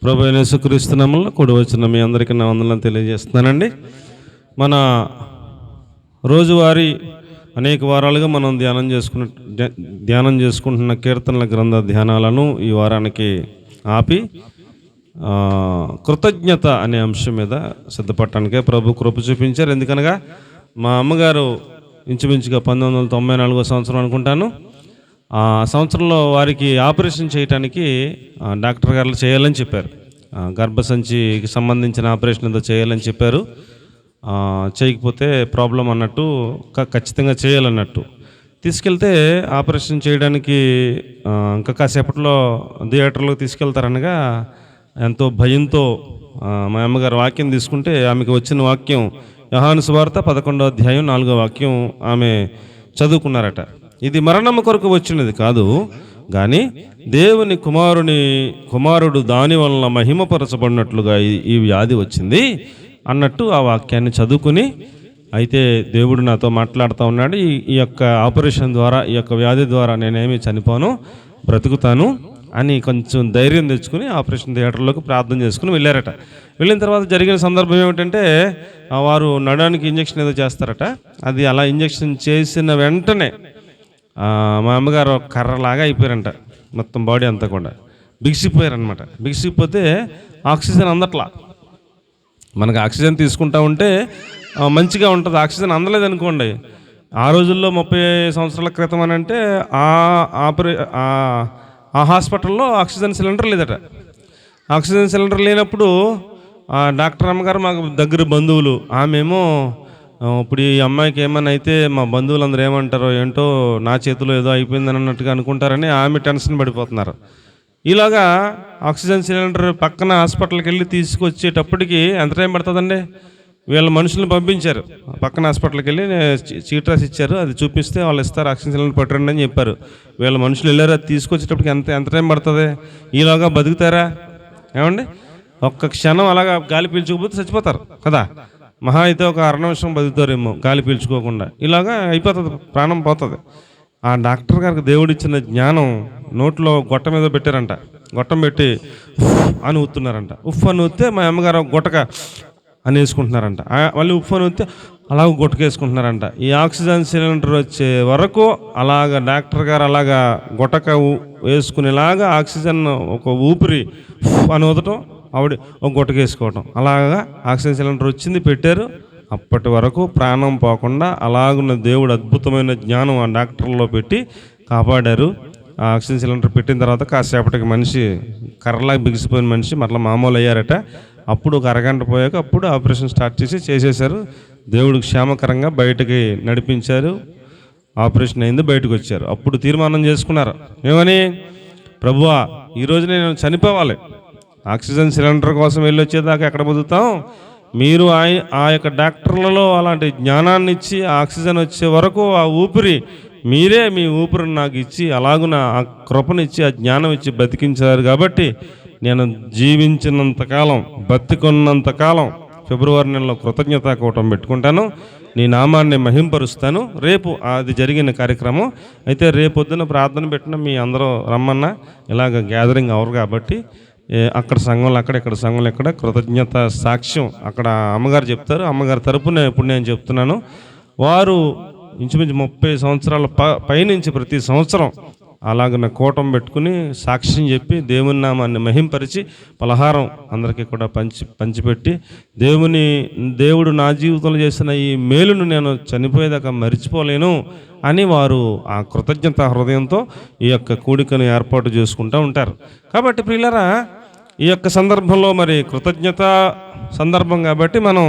ప్రభువైన యేసుక్రీస్తు నామములో కూడి వచ్చిన మీ అందరికీ నా వందనాలు తెలియజేస్తున్నానండి. మన రోజువారీ అనేక వారాలుగా మనం ధ్యానం చేసుకుంటున్న కీర్తనల గ్రంథ ధ్యానాలను ఈ వారానికి ఆపి కృతజ్ఞత అనే అంశం మీద సిద్ధపడటానికే ప్రభు కృప చూపించారు. ఎందుకనగా మా అమ్మగారు ఇంచుమించుగా 1994 సంవత్సరం అనుకుంటాను, ఆ సంవత్సరంలో వారికి ఆపరేషన్ చేయడానికి డాక్టర్ గారు చేయాలని చెప్పారు. గర్భసంచికి సంబంధించిన ఆపరేషన్ ఏదో చేయాలని చెప్పారు. చేయకపోతే ప్రాబ్లం అన్నట్టు, ఖచ్చితంగా చేయాలన్నట్టు తీసుకెళ్తే ఆపరేషన్ చేయడానికి ఇంకా కాసేపట్లో థియేటర్లోకి తీసుకెళ్తారనగా ఎంతో భయంతో మా అమ్మగారు వాక్యం తీసుకుంటే ఆమెకు వచ్చిన వాక్యం యోహాను సువార్త 11వ అధ్యాయం 4వ వాక్యం ఆమె చదువుకున్నారట. ఇది మరణం కొరకు వచ్చినది కాదు, కానీ దేవుని కుమారుడు దాని వలన మహిమపరచబడినట్లుగా ఈ వ్యాధి వచ్చింది అన్నట్టు ఆ వాక్యాన్ని చదువుకుని, అయితే దేవుడు నాతో మాట్లాడుతూ ఉన్నాడు, ఈ యొక్క ఆపరేషన్ ద్వారా, ఈ యొక్క వ్యాధి ద్వారా నేనేమి చనిపోను, బ్రతుకుతాను అని కొంచెం ధైర్యం తెచ్చుకుని ఆపరేషన్ థియేటర్లోకి ప్రార్థన చేసుకుని వెళ్ళారట. వెళ్ళిన తర్వాత జరిగిన సందర్భం ఏమిటంటే, వారు నడానికి ఇంజక్షన్ ఏదో చేస్తారట. అది అలా ఇంజక్షన్ చేసిన వెంటనే మా అమ్మగారు కర్రలాగా అయిపోయారంట. మొత్తం బాడీ అంతా కూడా బిగిసిపోయారనమాట. బిగిసిపోతే ఆక్సిజన్ అందట్లా. మనకు ఆక్సిజన్ తీసుకుంటా ఉంటే మంచిగా ఉంటుంది, ఆక్సిజన్ అందలేదు అనుకోండి. ఆ రోజుల్లో 30 సంవత్సరాల క్రితం అని అంటే ఆ హాస్పిటల్లో ఆక్సిజన్ సిలిండర్ లేదట. ఆక్సిజన్ సిలిండర్ లేనప్పుడు డాక్టర్ అమ్మగారు మాకు దగ్గర బంధువులు, ఆమెమో ఇప్పుడు ఈ అమ్మాయికి ఏమైనా అయితే మా బంధువులందరూ ఏమంటారో ఏంటో, నా చేతిలో ఏదో అయిపోయిందని అన్నట్టుగా అనుకుంటారని ఆమె టెన్షన్ పడిపోతున్నారు. ఇలాగా ఆక్సిజన్ సిలిండర్ పక్కన హాస్పిటల్కి వెళ్ళి తీసుకొచ్చేటప్పటికి ఎంత టైం పడుతుందండి? వీళ్ళ మనుషులను పంపించారు, పక్కన హాస్పిటల్కి వెళ్ళి చీట్ రాసి ఇచ్చారు, అది చూపిస్తే వాళ్ళు ఇస్తారు, ఆక్సిజన్ సిలిండర్ పట్టండి అని చెప్పారు. వీళ్ళ మనుషులు వెళ్ళారు, అది తీసుకొచ్చేటప్పటికి ఎంత టైం పడుతుంది? ఈలోగా బతుకుతారా ఏమండి? ఒక్క క్షణం అలాగా గాలి పీల్చుకోకపోతే చచ్చిపోతారు కదా. మహా అయితే ఒక 1/2 నిమిషం బతుకుతారేమో గాలి పీల్చుకోకుండా. ఇలాగా అయిపోతుంది, ప్రాణం పోతుంది. ఆ డాక్టర్ గారికి దేవుడిచ్చిన జ్ఞానం నోట్లో గొట్ట మీద పెట్టారంట. గొట్టం పెట్టి అని ఊతున్నారంట. ఉఫ్ అని ఊస్తే మా అమ్మగారు గొట్టక అని వేసుకుంటున్నారంట. మళ్ళీ ఉఫ్ అని ఊస్తే అలాగ గొట్టకేసుకుంటున్నారంట. ఈ ఆక్సిజన్ సిలిండర్ వచ్చే వరకు అలాగ డాక్టర్ గారు అలాగా గొట్టక వేసుకునేలాగా ఆక్సిజన్ ఒక ఊపిరి అని ఊదటం, ఆవిడ ఒక గొట్టకేసుకోవటం, అలాగా ఆక్సిజన్ సిలిండర్ వచ్చింది, పెట్టారు. అప్పటి వరకు ప్రాణం పోకుండా అలాగున్న దేవుడు అద్భుతమైన జ్ఞానం ఆ డాక్టర్లో పెట్టి కాపాడారు. ఆ ఆక్సిజన్ సిలిండర్ పెట్టిన తర్వాత కాసేపటికి మనిషి కర్రలాగా బిగిసిపోయిన మనిషి మరలా మామూలు అయ్యారట. అప్పుడు ఒక అరగంట పోయాక అప్పుడు ఆపరేషన్ స్టార్ట్ చేసేసారు. దేవుడు క్షేమకరంగా బయటకి నడిపించారు. ఆపరేషన్ అయింది, బయటకు వచ్చారు. అప్పుడు తీర్మానం చేసుకున్నారు, ఏమని? ప్రభువా, ఈరోజు నేను చనిపోవాలి, ఆక్సిజన్ సిలిండర్ కోసం వెళ్ళి వచ్చేదాకా ఎక్కడ బతుకుతాం? మీరు ఆ యొక్క డాక్టర్లలో అలాంటి జ్ఞానాన్ని ఇచ్చి ఆక్సిజన్ వచ్చే వరకు ఆ ఊపిరి మీరే, మీ ఊపిరిని నాకు ఇచ్చి అలాగున ఆ కృపనిచ్చి ఆ జ్ఞానం ఇచ్చి బతికించారు. కాబట్టి నేను జీవించినంతకాలం, బతికున్నంతకాలం ఫిబ్రవరి నెలలో కృతజ్ఞతా కూటం పెట్టుకుంటాను, నీ నామాన్ని మహింపరుస్తాను. రేపు అది జరిగిన కార్యక్రమం అయితే రేపొద్దున ప్రార్థన పెట్టిన మీ అందరూ రమ్మన్నా, ఇలాగ గ్యాదరింగ్ అవరు కాబట్టి అక్కడ సంఘంలో అక్కడ, ఇక్కడ సంఘంలో ఇక్కడ కృతజ్ఞత సాక్ష్యం అక్కడ అమ్మగారు చెప్తారు. అమ్మగారి తరపున ఇప్పుడు నేను చెప్తున్నాను. వారు ఇంచుమించు 30 సంవత్సరాల పైనుంచి ప్రతి సంవత్సరం అలాగ కూటం పెట్టుకుని సాక్ష్యం చెప్పి దేవుని నామాన్ని మహింపరిచి పలహారం అందరికీ కూడా పంచిపెట్టి దేవుడు నా జీవితంలో చేసిన ఈ మేలును నేను చనిపోయేదాకా మరిచిపోలేను అని వారు ఆ కృతజ్ఞత హృదయంతో ఈ యొక్క కూడికను ఏర్పాటు చేసుకుంటూ ఉంటారు. కాబట్టి ప్రియులారా, ఈ యొక్క సందర్భంలో మరి కృతజ్ఞత సందర్భం కాబట్టి మనం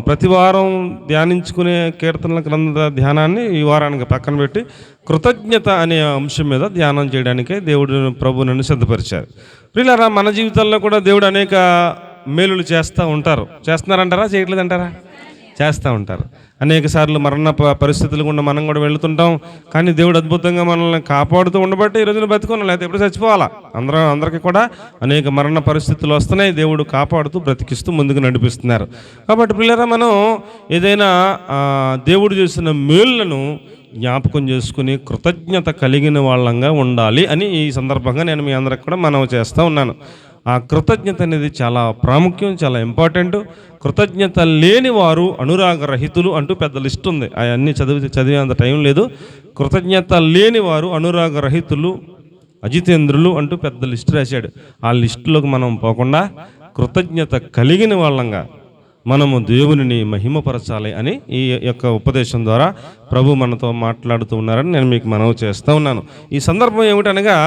ప్రతి వారం ధ్యానించుకునే కీర్తనల గ్రంథ ధ్యానాన్ని ఈ వారానికి పక్కన పెట్టి కృతజ్ఞత అనే అంశం మీద ధ్యానం చేయడానికే దేవుడు ప్రభు నన్ను సిద్ధపరిచారు. ప్రియులారా, మన జీవితంలో కూడా దేవుడు అనేక మేలులు చేస్తున్నారంటారా, చేయట్లేదంటారా? చేస్తూ ఉంటారు. అనేక సార్లు మరణ పరిస్థితులు గుండా మనం కూడా వెళుతుంటాం. కానీ దేవుడు అద్భుతంగా మనల్ని కాపాడుతూ ఉండబట్టి ఈ రోజున బతుకున్నాం, లేకపోతే ఎప్పుడు చచ్చిపోవాలా. అందరికీ కూడా అనేక మరణ పరిస్థితులు వస్తున్నాయి. దేవుడు కాపాడుతూ బ్రతికిస్తూ ముందుకు నడిపిస్తున్నారు. కాబట్టి పిల్లరా, మనం ఏదైనా దేవుడు చేసిన మేలులను జ్ఞాపకం చేసుకుని కృతజ్ఞత కలిగిన వాళ్ళంగా ఉండాలి అని ఈ సందర్భంగా నేను మీ అందరికి కూడా మనవి చేస్తూ ఉన్నాను. ఆ కృతజ్ఞత అనేది చాలా ప్రాముఖ్యం, చాలా ఇంపార్టెంట్. కృతజ్ఞత లేని వారు అనురాగరహితులు అంటూ పెద్ద లిస్ట్ ఉంది. అవన్నీ చదివేంత టైం లేదు. కృతజ్ఞత లేని వారు అనురాగరహితులు, అజితేంద్రులు అంటూ పెద్ద లిస్ట్ రాశాడు. ఆ లిస్టులోకి మనం పోకుండా కృతజ్ఞత కలిగిన వాళ్ళంగా మనము దేవునిని మహిమపరచాలి అని ఈ యొక్క ఉపదేశం ద్వారా ప్రభు మనతో మాట్లాడుతూ ఉన్నారని నేను మీకు మనవి చేస్తూ ఉన్నాను. ఈ సందర్భం ఏమిటనగా,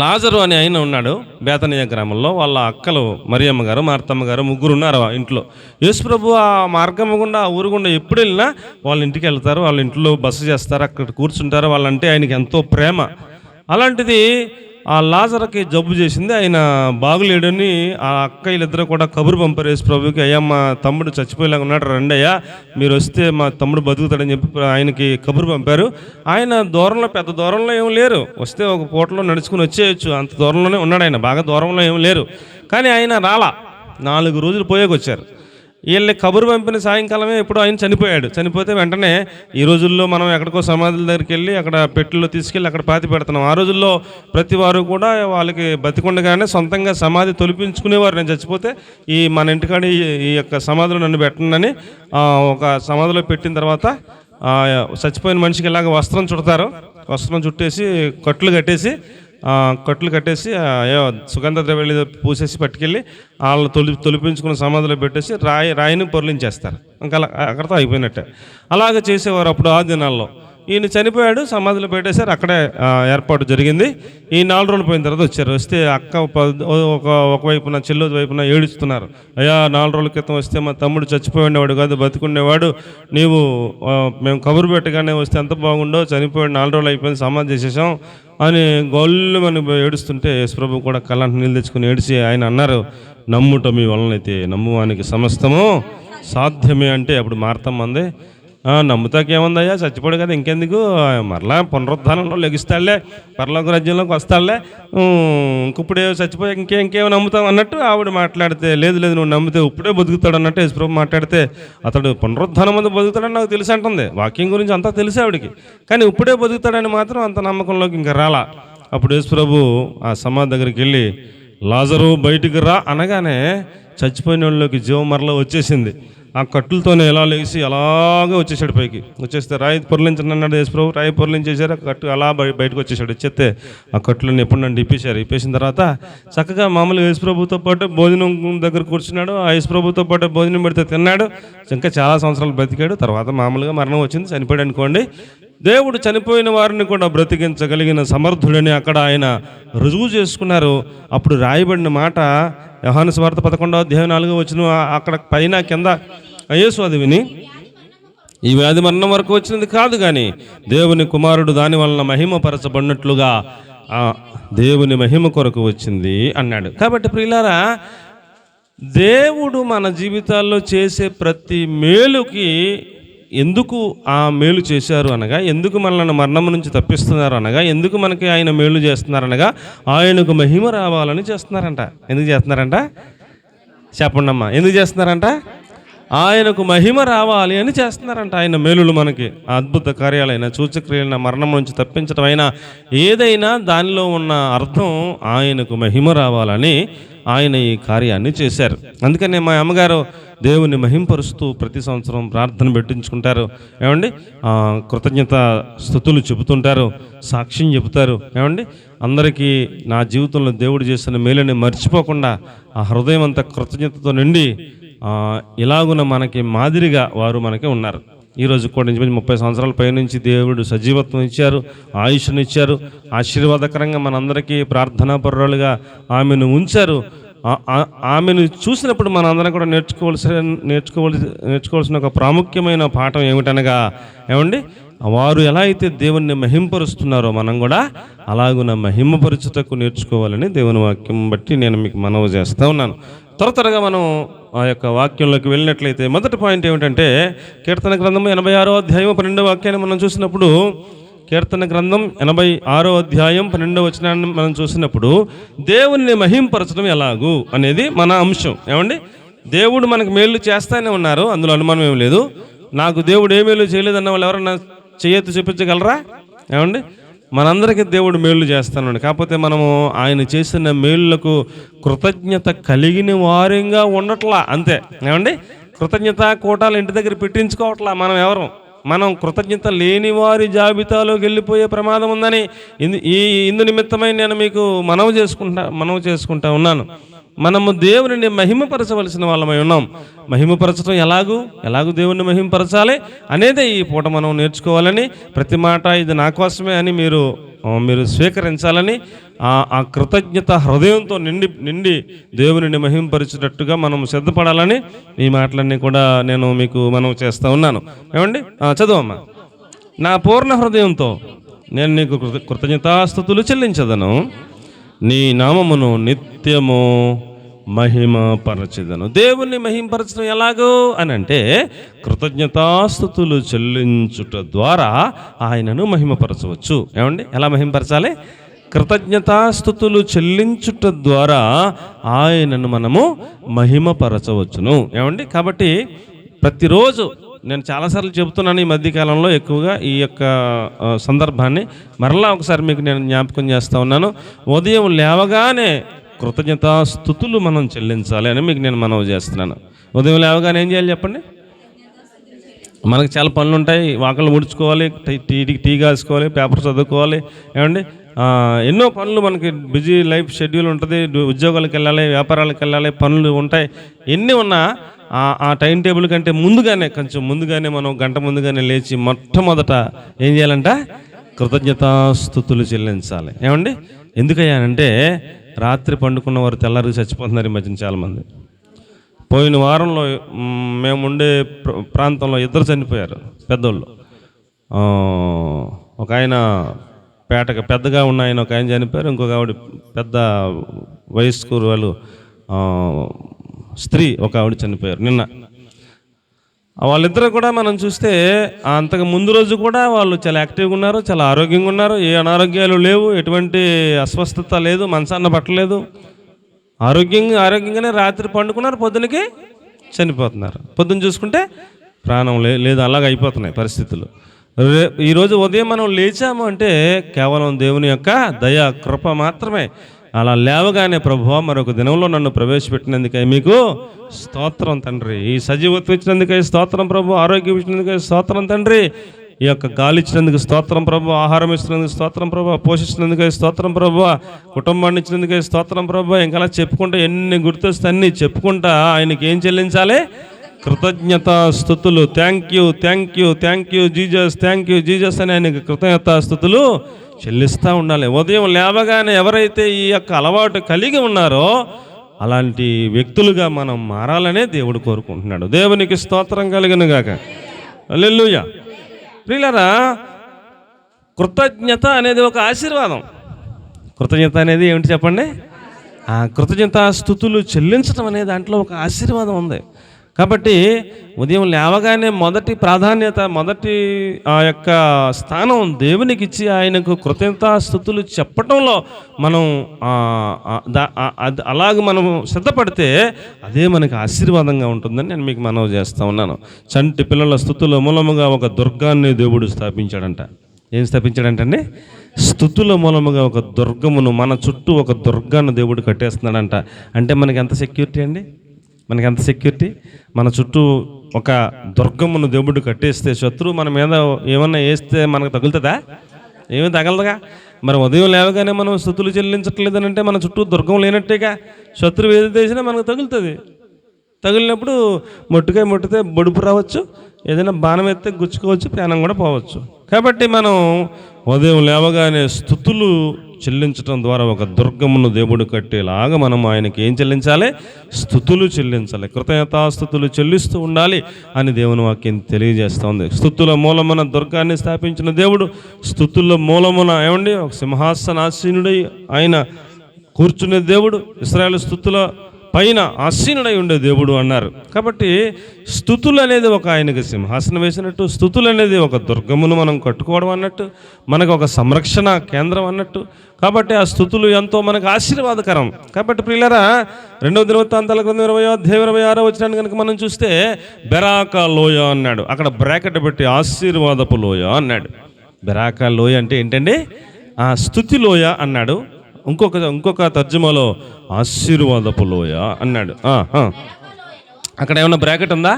లాజరు అని ఆయన ఉన్నాడు బేతనీయ గ్రామంలో. వాళ్ళ అక్కలు మరియమ్మ గారు, మార్తమ్మ గారు ముగ్గురు ఉన్నారు ఆ ఇంట్లో. యేసు ప్రభు ఆ మార్గం గుండా, ఆ ఊరు గుండా ఎప్పుడు వెళ్ళినా వాళ్ళ ఇంటికి వెళ్తారు, వాళ్ళ ఇంట్లో బస చేస్తారు, అక్కడ కూర్చుంటారు. వాళ్ళంటే ఆయనకి ఎంతో ప్రేమ. అలాంటిది ఆ లాజర్కి జబ్బు చేసింది, ఆయన బాగులేడని ఆ అక్కయ్యలిద్దరూ కూడా కబురు పంపారు యేసు ప్రభుకి. అయ్యా మా తమ్ముడు చచ్చిపోయేలాగా ఉన్నాడు, రండి అయ్యా మీరు వస్తే మా తమ్ముడు బతుకుతాడని చెప్పి ఆయనకి కబురు పంపారు. ఆయన దూరంలో, పెద్ద దూరంలో ఏం లేరు, వస్తే ఒక పూటలో నడుచుకుని వచ్చేయచ్చు, అంత దూరంలోనే ఉన్నాడు ఆయన, బాగా దూరంలో ఏం లేరు. కానీ ఆయన రాలా, 4 రోజులు పోయాక వచ్చారు. వీళ్ళని కబురు పంపిన సాయంకాలమే ఎప్పుడో ఆయన చనిపోయాడు. చనిపోతే వెంటనే ఈ రోజుల్లో మనం ఎక్కడికో సమాధుల దగ్గరికి వెళ్ళి అక్కడ పెట్టెల్లో తీసుకెళ్ళి అక్కడ పాతి పెడుతున్నాం. ఆ రోజుల్లో ప్రతి వారు కూడా వాళ్ళకి బతికుండగానే సొంతంగా సమాధి తొలిపించుకునేవారు. నేను చచ్చిపోతే ఈ మన ఇంటికాడ ఈ యొక్క సమాధిలో నన్ను పెట్టండి ఒక సమాధిలో పెట్టిన తర్వాత చచ్చిపోయిన మనిషికి ఇలాగ వస్త్రం చుడతారు, వస్త్రం చుట్టేసి కట్లు కట్టేసి సుగంధ ద్రవ్యాలు పూసేసి పట్టుకెళ్ళి వాళ్ళు తొలిపించుకున్న సమాధిలో పెట్టేసి రాయిని పొరలించేస్తారు. ఇంకా అక్కడతో అయిపోయినట్టే. అలాగ చేసేవారు అప్పుడు ఆ దినాల్లో. ఈయన చనిపోయాడు, సమాధిలో పెట్టేశారు, అక్కడే ఏర్పాటు జరిగింది. ఈ 4 రోజులు పోయిన తర్వాత వచ్చారు. వస్తే అక్క ఒకవైపున చెల్లి వైపున ఏడుస్తున్నారు. అయ్యా 4 రోజుల క్రితం వస్తే మా తమ్ముడు చచ్చిపోయిండేవాడు కాదు, బతికుండేవాడు, నీవు మేము కబురు పెట్టగానే వస్తే ఎంత బాగుండో, చనిపోయాడు, 4 రోజులు అయిపోయింది, సమాధి చేసేసాం అని గొల్లు మనం ఏడుస్తుంటే యేసుప్రభు కూడా కళ్ళంట నీళ్ళు తెచ్చుకుని ఏడిచి ఆయన అన్నారు, నమ్ముట మీ వలనైతే నమ్మువానికి సమస్తము సాధ్యమే. అంటే అప్పుడు మార్తమ్మ అంది, నమ్ముతాకేముందయ్యా, చచ్చిపోడు కదా, ఇంకెందుకు, మరలా పునరుద్ధానంలో లెగిస్తాడులే, పరలోక రాజ్యంలోకి వస్తాడులే, ఇప్పుడే చచ్చిపోయాక ఇంకేమో నమ్ముతాం అన్నట్టు ఆవిడ మాట్లాడితే, లేదు నువ్వు నమ్మితే ఇప్పుడే బతుకుతాడు అన్నట్టు యేసుప్రభు మాట్లాడితే, అతడు పునరుద్ధానం ముందు బతుకుతాడని నాకు తెలిసి అంటుంది. వాక్యం గురించి అంతా తెలిసి ఆవిడికి, కానీ ఇప్పుడే బతుకుతాడని మాత్రం అంత నమ్మకంలోకి ఇంకా రాలా. అప్పుడు యేసుప్రభు ఆ సమాధి దగ్గరికి వెళ్ళి, లాజరు బయటికి రా అనగానే చచ్చిపోయిన వాళ్ళకి జీవం మరలా వచ్చేసింది. ఆ కట్టులతోనే ఎలా లేచి అలాగే వచ్చేసాడు పైకి. వచ్చేస్తే రాయి పొరలించండి అన్నాడు యేసుప్రభు, రాయి పొరలించేశారు. ఆ కట్టు అలా బయటకు వచ్చేసాడు. వచ్చేస్తే ఆ కట్టులను ఎప్పుడు నన్ను ఇప్పేసిన తర్వాత చక్కగా మామూలుగా యేసుప్రభుతో పాటు భోజనం దగ్గర కూర్చున్నాడు. ఆ యేసుప్రభుతో పాటు భోజనం పెడితే తిన్నాడు. ఇంకా చాలా సంవత్సరాలు బ్రతికాడు. తర్వాత మామూలుగా మరణం వచ్చింది, చనిపోయాడు అనుకోండి. దేవుడు చనిపోయిన వారిని కూడా బ్రతికించగలిగిన సమర్థుడని అక్కడ ఆయన రుజువు చేసుకున్నారు. అప్పుడు రాయబడిన మాట యోహాను సువార్త 11వ అధ్యాయం 4వ వచనం, అక్కడ పైన కింద యేసు అది విని, ఈ వ్యాధి మరణం వరకు వచ్చినది కాదు, కానీ దేవుని కుమారుడు దాని వలన మహిమపరచబడినట్లుగా దేవుని మహిమ కొరకు వచ్చింది అన్నాడు. కాబట్టి ప్రియులారా, దేవుడు మన జీవితాల్లో చేసే ప్రతి మేలుకి ఎందుకు ఆ మేలు చేశారు అనగా, ఎందుకు మనల్ని మరణం నుంచి తప్పిస్తున్నారు అనగా, ఎందుకు మనకి ఆయన మేలు చేస్తున్నారనగా, ఆయనకు మహిమ రావాలని చేస్తున్నారంట. ఎందుకు చేస్తున్నారంట చెప్పండి అమ్మా, ఎందుకు చేస్తున్నారంట? ఆయనకు మహిమ రావాలి అని చేస్తున్నారంట. ఆయన మేలులు మనకి అద్భుత కార్యాలైన, సూచక్రియలైన, మరణం నుంచి తప్పించడం అయినా ఏదైనా దానిలో ఉన్న అర్థం ఆయనకు మహిమ రావాలని ఆయన ఈ కార్యాన్ని చేశారు. అందుకని మా అమ్మగారు దేవుని మహింపరుస్తూ ప్రతి సంవత్సరం ప్రార్థన పెట్టించుకుంటారు. ఏమండి, కృతజ్ఞత స్తుతులు చెబుతుంటారు, సాక్ష్యం చెబుతారు. ఏమండి, అందరికీ నా జీవితంలో దేవుడు చేసిన మేలుని మర్చిపోకుండా ఆ హృదయం అంతా కృతజ్ఞతతో నిండి ఇలాగున మనకి మాదిరిగా వారు మనకి ఉన్నారు. ఈరోజు కూడా నుంచి 30 సంవత్సరాల పైనుంచి దేవుడు సజీవత్వం ఇచ్చారు, ఆయుష్ను ఇచ్చారు. ఆశీర్వాదకరంగా మనందరికీ ప్రార్థనాపరులుగా ఆమెను ఉంచారు. ఆమెను చూసినప్పుడు మనందరం కూడా నేర్చుకోవాల్సిన ఒక ప్రాముఖ్యమైన పాఠం ఏమిటనగా, ఏమండి, వారు ఎలా అయితే దేవుణ్ణి మహింపరుస్తున్నారో మనం కూడా అలాగున మహిమపరచుటకు నేర్చుకోవాలని దేవుని వాక్యం బట్టి నేను మీకు మనవి చేస్తూ ఉన్నాను. త్వరగా మనం ఆ యొక్క వాక్యంలోకి వెళ్ళినట్లయితే మొదటి పాయింట్ ఏమిటంటే, కీర్తన గ్రంథము 86వ అధ్యాయం 12వ వాక్యాన్ని మనం చూసినప్పుడు, కీర్తన గ్రంథం 86వ అధ్యాయం 12వ వచనాన్ని మనం చూసినప్పుడు దేవుణ్ణి మహింపరచడం ఎలాగూ అనేది మన అంశం. ఏమండి, దేవుడు మనకు మేలు చేస్తానే ఉన్నారు, అందులో అనుమానం ఏం లేదు. నాకు దేవుడు ఏ మేలు చేయలేదన్న వాళ్ళు ఎవరన్నా చేయెత్తి చూపించగలరా? ఏమండి, మనందరికీ దేవుడు మేళ్ళు చేస్తున్నాడు. కాకపోతే మనము ఆయన చేసిన మేళ్ళకు కృతజ్ఞత కలిగిన వారంగా ఉండట్లా, అంతే. ఏమండి, కృతజ్ఞత కూటాలు ఇంటి దగ్గర పెట్టించుకోవట్లా మనం కృతజ్ఞత లేని వారి జాబితాలోకి వెళ్ళిపోయే ప్రమాదం ఉందని ఇందు నిమిత్తమై నేను మీకు మనవి చేసుకుంటా ఉన్నాను. మనము దేవుని మహిమపరచవలసిన వాళ్ళమై ఉన్నాం. మహిమపరచడం ఎలాగూ దేవుణ్ణి మహిమపరచాలి అనేదే ఈ పూట మనం నేర్చుకోవాలని, ప్రతి మాట ఇది నా కోసమే అని మీరు స్వీకరించాలని, ఆ కృతజ్ఞత హృదయంతో నిండి దేవుని మహిమపరిచేటట్టుగా మనం సిద్ధపడాలని ఈ మాటలన్నీ కూడా నేను మీకు మనవి చేస్తూ ఉన్నాను. ఏమండి, చదువమ్మా. నా పూర్ణ హృదయంతో నేను నీకు కృతజ్ఞతాస్తుతులు చెల్లించదను, నీ నామమును నిత్యము మహిమపరచెదను. దేవుణ్ణి మహిమపరచడం ఎలాగో అని అంటే కృతజ్ఞతాస్తుతులు చెల్లించుట ద్వారా ఆయనను మహిమపరచవచ్చు. ఏమండి, ఎలా మహిమపరచాలి? కృతజ్ఞతాస్తుతులు చెల్లించుట ద్వారా ఆయనను మనము మహిమపరచవచ్చును. ఏమండి, కాబట్టి ప్రతిరోజు నేను చాలాసార్లు చెబుతున్నాను ఈ మధ్యకాలంలో ఎక్కువగా ఈ యొక్క సందర్భాన్ని మరలా ఒకసారి మీకు నేను జ్ఞాపకం చేస్తూ ఉన్నాను. ఉదయం లేవగానే కృతజ్ఞతాస్తుతులు మనం చెల్లించాలి అని మీకు నేను మనవి చేస్తున్నాను. ఉదయం లేవగానే ఏం చేయాలి చెప్పండి? మనకు చాలా పనులు ఉంటాయి. వాకలు ముడుచుకోవాలి, టీ కాసుకోవాలి, పేపర్ చదువుకోవాలి. ఏమండి, ఎన్నో పనులు, మనకి బిజీ లైఫ్ షెడ్యూల్ ఉంటుంది. ఉద్యోగాలకు వెళ్ళాలి, వ్యాపారాలకు వెళ్ళాలి, పనులు ఉంటాయి. ఎన్ని ఉన్నా ఆ టైం టేబుల్ కంటే కొంచెం ముందుగానే మనం గంట ముందుగానే లేచి మొట్టమొదట ఏం చేయాలంట? కృతజ్ఞతాస్తుతులు చెల్లించాలి. ఏమండి, ఎందుకయ్యానంటే రాత్రి పండుకున్న వారు తెల్లారికి చచ్చిపోతున్నారు ఈ మధ్యన చాలామంది. పోయిన వారంలో మేము ఉండే ప్రాంతంలో 2 చనిపోయారు పెద్దోళ్ళు. ఒక ఆయన పెద్దగా ఉన్న ఆయన ఒక ఆయన చనిపోయారు. ఇంకొక ఆవిడ పెద్ద వయస్కు వాళ్ళు స్త్రీ ఒక ఆవిడ చనిపోయారు నిన్న. వాళ్ళిద్దరూ కూడా మనం చూస్తే అంతకు ముందు రోజు కూడా వాళ్ళు చాలా యాక్టివ్గా ఉన్నారు, చాలా ఆరోగ్యంగా ఉన్నారు. ఏ అనారోగ్యాలు లేవు, ఎటువంటి అస్వస్థత లేదు, మనసాన్న పట్టలేదు. ఆరోగ్యంగానే రాత్రి పండుకున్నారు, పొద్దునకి చనిపోతున్నారు. పొద్దున్న చూసుకుంటే ప్రాణం లేదు, అలాగ అయిపోతున్నాయి పరిస్థితులు. ఈరోజు ఉదయం మనం లేచాము అంటే కేవలం దేవుని యొక్క దయ కృప మాత్రమే. అలా లేవగానే ప్రభువా మరొక దినంలో నన్ను ప్రవేశపెట్టినందుకై మీకు స్తోత్రం తండ్రి, ఈ సజీవత్వం ఇచ్చినందుకై స్తోత్రం ప్రభు, ఆరోగ్యం ఇచ్చినందుకై స్తోత్రం తండ్రి, ఈ యొక్క గాలి ఇచ్చినందుకు స్తోత్రం ప్రభు, ఆహారం ఇచ్చినందుకు స్తోత్రం ప్రభు, పోషించినందుకై స్తోత్రం ప్రభు, కుటుంబాన్ని ఇచ్చినందుకై స్తోత్రం ప్రభు. ఇంకా చెప్పుకుంటా ఎన్ని గుర్తొస్తే అన్ని చెప్పుకుంటా ఆయనకి ఏం చెల్లించాలి? కృతజ్ఞతాస్తుతులు. థ్యాంక్ యూ జీజస్ అని ఆయనకి కృతజ్ఞతాస్తుతులు చెల్లిస్తూ ఉండాలి. ఉదయం లేవగానే ఎవరైతే ఈ యొక్క అలవాటు కలిగి ఉన్నారో అలాంటి వ్యక్తులుగా మనం మారాలనే దేవుడు కోరుకుంటున్నాడు. దేవునికి స్తోత్రం కలుగును గాక. హల్లెలూయా. ప్రియులారా, కృతజ్ఞత అనేది ఒక ఆశీర్వాదం. కృతజ్ఞత అనేది ఏమిటి చెప్పండి? ఆ కృతజ్ఞతాస్తుతులు చెల్లించడం అనే దాంట్లో ఒక ఆశీర్వాదం ఉంది. కాబట్టి ఉదయం లేవగానే మొదటి ప్రాధాన్యత, మొదటి ఆ యొక్క స్థానం దేవునికి ఇచ్చి ఆయనకు కృతజ్ఞతాస్తుతులు చెప్పటంలో మనం అలాగ మనం సిద్ధపడితే అదే మనకి ఆశీర్వాదంగా ఉంటుందని నేను మీకు మనవి చేస్తూ ఉన్నాను. చంటి పిల్లల స్తుతుల మూలముగా ఒక దుర్గాన్ని దేవుడు స్థాపించాడంట. ఏం స్థాపించాడంటే స్తుతుల మూలముగా ఒక దుర్గమును, మన చుట్టూ ఒక దుర్గాన్ని దేవుడు కట్టేస్తున్నాడంట. అంటే మనకి ఎంత సెక్యూరిటీ అండి? మనకి సెక్యూరిటీ? మన చుట్టూ ఒక దుర్గమును దేవుడు కట్టేస్తే శత్రువు మన మీద ఏమన్నా వేస్తే మనకు తగులుతుందా? ఏమీ తగలదుగా. మరి ఉదయం లేవగానే మనం స్తుతులు చెల్లించట్లేదని అంటే మన చుట్టూ దుర్గం లేనట్టేగా. శత్రువు ఏది చేసినా మనకు తగులుతుంది. తగిలినప్పుడు ముట్టితే బొడుపు రావచ్చు, ఏదైనా బాణం ఎత్తే గుచ్చుకోవచ్చు, ప్రాణం కూడా పోవచ్చు. కాబట్టి మనం ఉదయం లేవగానే స్తుతులు చెల్లించడం ద్వారా ఒక దుర్గమును దేవుడు కట్టేలాగా మనం ఆయనకి ఏం చెల్లించాలి? స్తుతులు చెల్లించాలి. కృతజ్ఞతాస్తుతులు చెల్లిస్తూ ఉండాలి అని దేవుని వాక్యం తెలియజేస్తుంది. స్తుతుల మూలమున దుర్గాన్ని స్థాపించిన దేవుడు, స్తుతుల మూలమున ఏమండి ఒక సింహాసనాసీనుడై ఆయన కూర్చునే దేవుడు, ఇశ్రాయేలు స్తుతుల పైన ఆసీనుడై ఉండే దేవుడు అన్నారు. కాబట్టి స్తుతులు అనేది ఒక ఆయనకి సింహాసనం వేసినట్టు, స్తుతులు అనేది ఒక దుర్గమును మనం కట్టుకోవడం అన్నట్టు, మనకు ఒక సంరక్షణ కేంద్రం అన్నట్టు. కాబట్టి ఆ స్తుతులు ఎంతో మనకు ఆశీర్వాదకరం. కాబట్టి ప్రియులారా, 2వ దినవృత్తాంతాల గ్రంథం 26వ వచనాన్ని కనుక మనం చూస్తే బెరాకా లోయ అన్నాడు. అక్కడ బ్రాకెట్ పెట్టి ఆశీర్వాదపు లోయ అన్నాడు. బెరాకా లోయ అంటే ఏంటండి? స్తుతి లోయ అన్నాడు. ఇంకొక తర్జుమాలో ఆశీర్వాదపు లోయ అన్నాడు. అక్కడ ఏమన్నా బ్రాకెట్ ఉందా?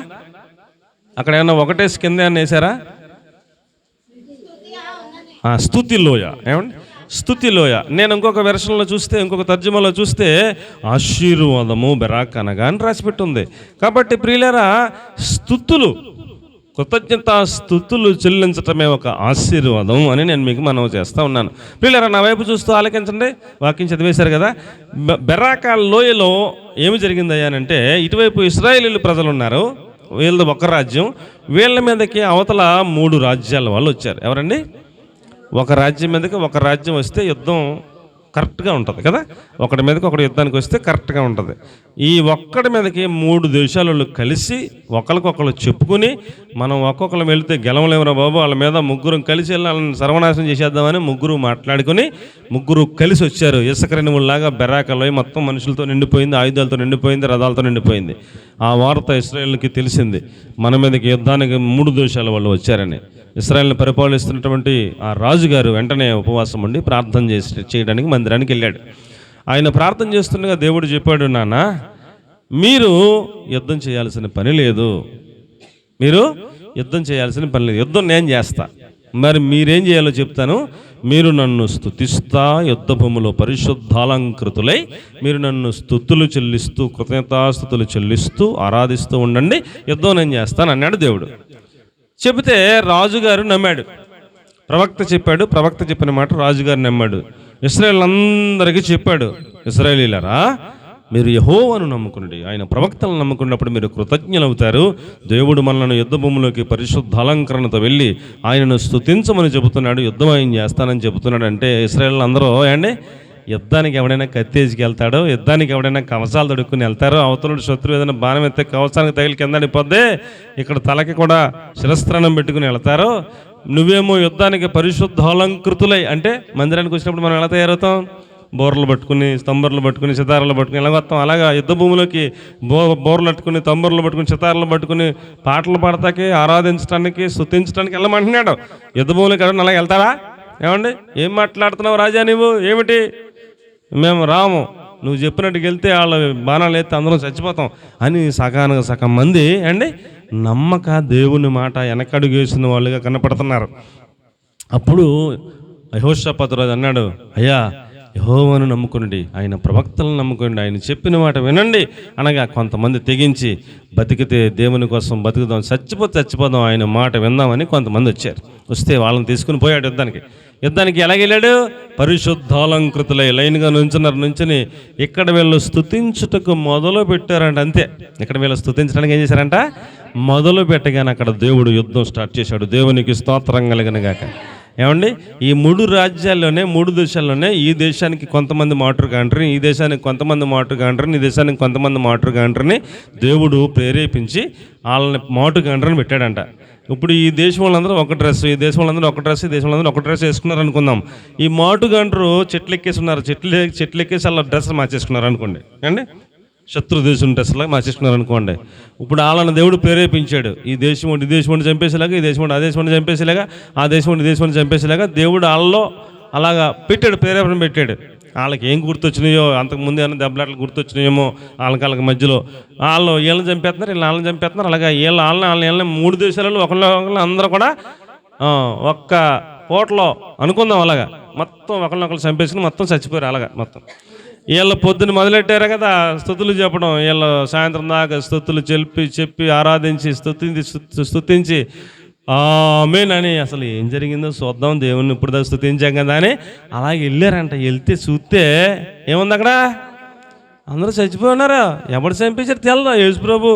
అక్కడ ఏమన్నా ఒకటేసి కింద ఏమన్నా వేసారా? స్తుతి లోయ. ఏమండి స్తుతి లోయ. నేను ఇంకొక వెర్షన్లో చూస్తే, ఇంకొక తర్జుమాలో చూస్తే ఆశీర్వాదము బెరాక్ అనగా అని రాసిపెట్టుంది. కాబట్టి ప్రియులారా, స్తుతులు, కృతజ్ఞత స్తుతులు చెల్లించటమే ఒక ఆశీర్వాదం అని నేను మీకు మనవి చేస్తూ ఉన్నాను. ప్రియులారా, నా వైపు చూస్తూ ఆలకించండి. వాక్యం చదివేశారు కదా. బెరాకా లోయలో ఏమి జరిగిందయ్యానంటే, ఇటువైపు ఇశ్రాయేలీయులు ప్రజలు ఉన్నారు, వీళ్ళది ఒక రాజ్యం. వీళ్ళ మీదకి అవతల 3 రాజ్యాల వాళ్ళు వచ్చారు. ఎవరండి? ఒక రాజ్యం మీదకి ఒక రాజ్యం వస్తే యుద్ధం కరెక్ట్గా ఉంటుంది కదా. ఒకటి మీదకి ఒకటి యుద్ధానికి వస్తే కరెక్ట్గా ఉంటుంది. ఈ ఒక్కడి మీదకి 3 దేశాలు కలిసి ఒకరికొకరు చెప్పుకుని, మనం ఒక్కొక్కరు వెళితే గెలవలేమరా బాబు, వాళ్ళ మీద 3 కలిసి వెళ్ళి వాళ్ళని సర్వనాశనం చేసేద్దామని 3 మాట్లాడుకుని 3 కలిసి వచ్చారు. ఇసుక రేణువుల్లాగా బెరాకలో మొత్తం మనుషులతో నిండిపోయింది, ఆయుధాలతో నిండిపోయింది, రథాలతో నిండిపోయింది. ఆ వార్త ఇశ్రాయేలుకి తెలిసింది, మన మీదకి యుద్ధానికి 3 దేశాల వాళ్ళు వచ్చారని. ఇశ్రాయేలుని పరిపాలిస్తున్నటువంటి ఆ రాజుగారు వెంటనే ఉపవాసం ఉండి ప్రార్థన చేయడానికి మందిరానికి వెళ్ళాడు. ఆయన ప్రార్థన చేస్తుండగా దేవుడు చెప్పాడు, నాన్న మీరు యుద్ధం చేయాల్సిన పని లేదు, మీరు యుద్ధం చేయాల్సిన పని లేదు, యుద్ధం నేను చేస్తా. మరి మీరేం చేయాలో చెప్తాను. మీరు నన్ను స్తుతిస్తా యుద్ధ భూమిలో పరిశుద్ధాలంకృతులై మీరు నన్ను స్తుతులు చెల్లిస్తూ, కృతజ్ఞతాస్తుతులు చెల్లిస్తూ ఆరాధిస్తూ ఉండండి, యుద్ధం నేను చేస్తాను అన్నాడు దేవుడు. చెబితే రాజుగారు నమ్మాడు. ప్రవక్త చెప్పాడు, ప్రవక్త చెప్పిన మాట రాజుగారు నమ్మాడు. ఇశ్రాయేలీయులందరికీ చెప్పాడు, ఇశ్రాయేలీయులారా మీరు యెహోవాను నమ్ముకునండి, ఆయన ప్రవక్తలను నమ్ముకున్నప్పుడు మీరు కృతజ్ఞులు అవుతారు. దేవుడు మనల్ని యుద్ధ భూమిలోకి పరిశుద్ధ అలంకరణతో వెళ్ళి ఆయనను స్తుతించమని చెబుతున్నాడు, యుద్ధం ఆయన చేస్తానని చెబుతున్నాడు. అంటే ఇశ్రాయేలీయులు అందరూ ఏండి, యుద్ధానికి ఎవడైనా కత్తేజ్కి వెళ్తాడో, యుద్ధానికి ఎవడైనా కవచాలు తొడుక్కుని వెళ్తారో, అవతలుడు శత్రువు ఏదైనా బాణం ఎత్తే కవచానికి తగిలి కింద పడిపోద్దే, ఇక్కడ తలకి కూడా శిరస్త్రాణం పెట్టుకుని వెళ్తారో, నువ్వేమో యుద్ధానికి పరిశుద్ధాలంకృతులై, అంటే మందిరానికి వచ్చినప్పుడు మనం ఎలా తయారవుతాం? బోర్లు పట్టుకుని, స్తంబర్లు పట్టుకుని, సితారాలు పట్టుకుని ఎలా వస్తాం, అలాగా యుద్ధ భూమిలోకి బోర్లు పట్టుకుని, తంబర్లు పట్టుకుని, సితారాలు పట్టుకుని పాటలు పాడతాకి, ఆరాధించడానికి, స్తుతించడానికి వెళ్ళమంటున్నాడు. యుద్ధ భూమిలోకి ఎవరైనా అలా వెళ్తారా? ఏమండి, ఏం మాట్లాడుతున్నావు రాజా నువ్వు? ఏమిటి, మేము రాము, నువ్వు చెప్పినట్టుకు వెళ్తే వాళ్ళ బాణాలు ఎత్తే అందరం చచ్చిపోతాం అని సగం మంది అండి నమ్మక దేవుని మాట వెనకడుగు వేసిన వాళ్ళుగా కనపడుతున్నారు. అప్పుడు యెహోషాపాతు రాజు అన్నాడు, అయ్యా యెహోవాను నమ్ముకునండి, ఆయన ప్రవక్తలను నమ్ముకోండి, ఆయన చెప్పిన మాట వినండి అనగా కొంతమంది తెగించి బతికితే దేవుని కోసం బతుకుదాం, చచ్చిపోదాం ఆయన మాట విందామని కొంతమంది వచ్చారు. వస్తే వాళ్ళని తీసుకుని పోయాడు యుద్ధానికి ఎలాగెళ్ళాడు? పరిశుద్ధాలంకృతులై లైన్గా నుంచుని ఇక్కడ వీళ్ళు స్తుతించుటకు మొదలు పెట్టారంట. అంతే, ఇక్కడ వీళ్ళు స్తుతించడానికి ఏం చేశారంట? మొదలు పెట్టగానే అక్కడ దేవుడు యుద్ధం స్టార్ట్ చేశాడు. దేవునికి స్తోత్రం కలుగునుగాక. ఏమండి, ఈ 3 రాజ్యాల్లోనే 3 దేశాల్లోనే ఈ దేశానికి కొంతమంది మాటరుగా అంటారు, ఈ దేశానికి కొంతమంది మాటరుగా అంటారు, ఈ దేశానికి కొంతమంది మాటరుగా అంటారని దేవుడు ప్రేరేపించి వాళ్ళని మాటుగా అంటారని పెట్టాడంట. ఇప్పుడు ఈ దేశం వాళ్ళందరూ ఒక డ్రెస్, ఈ దేశం వాళ్ళందరూ ఒక డ్రెస్, ఈ దేశం వాళ్ళందరూ ఒక డ్రెస్ వేసుకున్నారు అనుకుందాం. ఈ మాటుగా అంటారు చెట్లు ఎక్కేసి ఉన్నారు, చెట్లు ఎక్కేసి అలా డ్రెస్సులు మార్చేసుకున్నారు అనుకోండి, అండి శత్రు దేశం డ్రెస్లాగా మార్చేసుకున్నారు అనుకోండి. ఇప్పుడు వాళ్ళని దేవుడు ప్రేరేపించాడు, ఈ దేశం వాడిని చంపేసేలాగా, ఈ దేశం వాడు ఆ దేశం వాడిని చంపేసేలాగా, ఆ దేశం వాడిని చంపేసేలాగా దేవుడు వాళ్ళలో అలాగా పెట్టాడు, ప్రేరేపణ పెట్టాడు. వాళ్ళకి ఏం గుర్తొచ్చినాయో, అంతకుముందు ఏమైనా దెబ్బలాట్లు గుర్తొచ్చినాయేమో వాళ్ళకి మధ్యలో, వాళ్ళు వీళ్ళని చంపేస్తున్నారు, వీళ్ళు వాళ్ళని చంపేస్తున్నారు. అలాగా వాళ్ళని 3 దేశాలలో ఒకళ్ళు అందరూ కూడా ఒక్క కోటలో అనుకుందాం, అలాగా మొత్తం ఒకళ్ళనొకళ్ళు చంపేసుకుని మొత్తం చచ్చిపోయారు. అలాగా మొత్తం వీళ్ళు పొద్దున్న మొదలెట్టారు కదా స్తుతులు చెప్పడం, వీళ్ళు సాయంత్రం దాకా స్తుతులు చెప్పి ఆరాధించి స్తుతించి ఆమేన్ అని, అసలు ఏం జరిగిందో చూద్దాం, దేవుణ్ణి ఇప్పుడు దాకా స్తుతించాం కదా అని అలాగే వెళ్ళారంట. వెళ్తే చూస్తే ఏముంది అక్కడ? అందరూ చచ్చిపోయి ఉన్నారా? ఎవడు చంపేశారు తెలదా? యేసు ప్రభు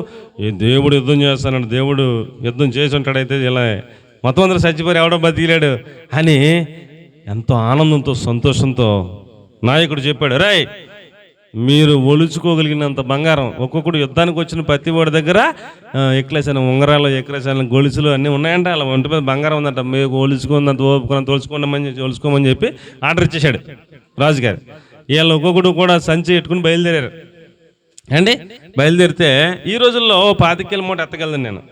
దేవుడు యుద్ధం చేస్తానండి, దేవుడు యుద్ధం చేసి ఉంటాడైతే ఇలా మొత్తం అందరూ చచ్చిపోయారు, ఎవడో బతికిలాడు అని ఎంతో ఆనందంతో సంతోషంతో నాయకుడు చెప్పాడు, రేయ్ మీరు ఒలుచుకోగలిగినంత బంగారం, ఒక్కొక్కడు యుద్ధానికి వచ్చిన ప్రతి వాడి దగ్గర ఎక్లేసిన ఉంగరాలు, ఎక్లేసిన గొలుసులు అన్నీ ఉన్నాయంట, అలా ఒంటి మీద బంగారం ఉందంట, మీకు ఒలుచుకున్నంత ఒలుచుకోమని చెప్పి ఆర్డర్ ఇచ్చేశాడు రాజుగారు. వీళ్ళు ఒక్కొక్కడు కూడా సంచి పెట్టుకుని బయలుదేరారు అండి. బయలుదేరితే ఈ రోజుల్లో 25 కిలో మూట ఎత్తగలను నేను,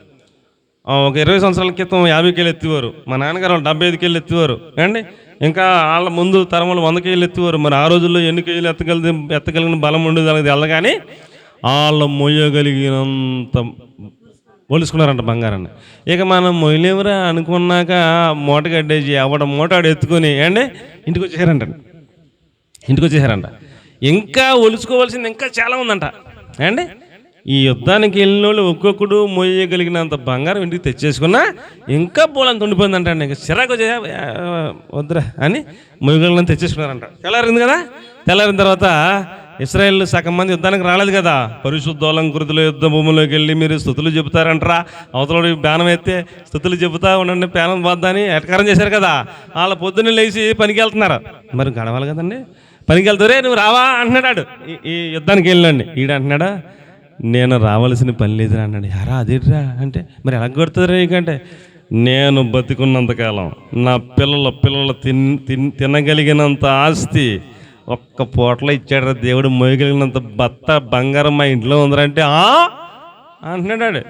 ఒక 20 సంవత్సరాల క్రితం 50 కేలు ఎత్తివారు, మా నాన్నగారు 75 కేలు ఎత్తివారు అండి. ఇంకా వాళ్ళ ముందు తరములు 100 కేలు ఎత్తివారు. మరి ఆ రోజుల్లో ఎన్ని కేజీలు ఎత్తగలిగిన బలం ఉండేది వాళ్ళకి తెల్ల, కానీ వాళ్ళు మొయ్యగలిగినంత పోలుసుకున్నారంట బంగారాన్ని. ఇక మనం మొయ్యలేవురా అనుకున్నాక మూట కట్టేసి ఎవడ మూట ఆడు ఎత్తుకొని అండి ఇంటికి వచ్చేసారంట. ఇంకా ఒలుచుకోవాల్సింది ఇంకా చాలా ఉందంట అండి. ఈ యుద్ధానికి వెళ్ళిన వాళ్ళు ఒక్కొక్కడు మొయ్యగలిగినంత బంగారం ఇంటికి తెచ్చేసుకున్నా ఇంకా బోలంత ఉండిపోయిందంట అండి. ఇంకా చిరాకు వద్దురా అని మొయ్యగలిగినంత తెచ్చేసుకున్నారంట. తెల్లారింది కదా. తెల్లారిన తర్వాత ఇశ్రాయేల్ సగం మంది యుద్ధానికి రాలేదు కదా. పరిశుద్ధోలంకృతుల యుద్ధ భూమిలోకి వెళ్ళి మీరు స్తుతులు చెబుతారంటారా, అవతల బాణం ఎత్తే స్తుతులు చెబుతా ఉండండి పేనం వద్దని ఎటకారం చేశారు కదా. వాళ్ళ పొద్దున్న లేచి పనికి వెళ్తున్నారు. మరి గడవాలి కదండి. పనికి వెళ్తారే నువ్వు రావా అంటున్నాడు. ఈ యుద్ధానికి వెళ్ళండి. ఈడు అంటున్నాడా నేను రావాల్సిన పని లేదురా అన్నాడు. యారా అదేట్రా అంటే మరి ఎలా కొడుతుందిరా నీకంటే నేను బతికున్నంతకాలం నా పిల్లలు తినగలిగినంత ఆస్తి ఒక్క పూటలో ఇచ్చాడు దేవుడు, మోయగలిగినంత బత్త బంగారం మా ఇంట్లో ఉందరంటే అంటున్నాడు.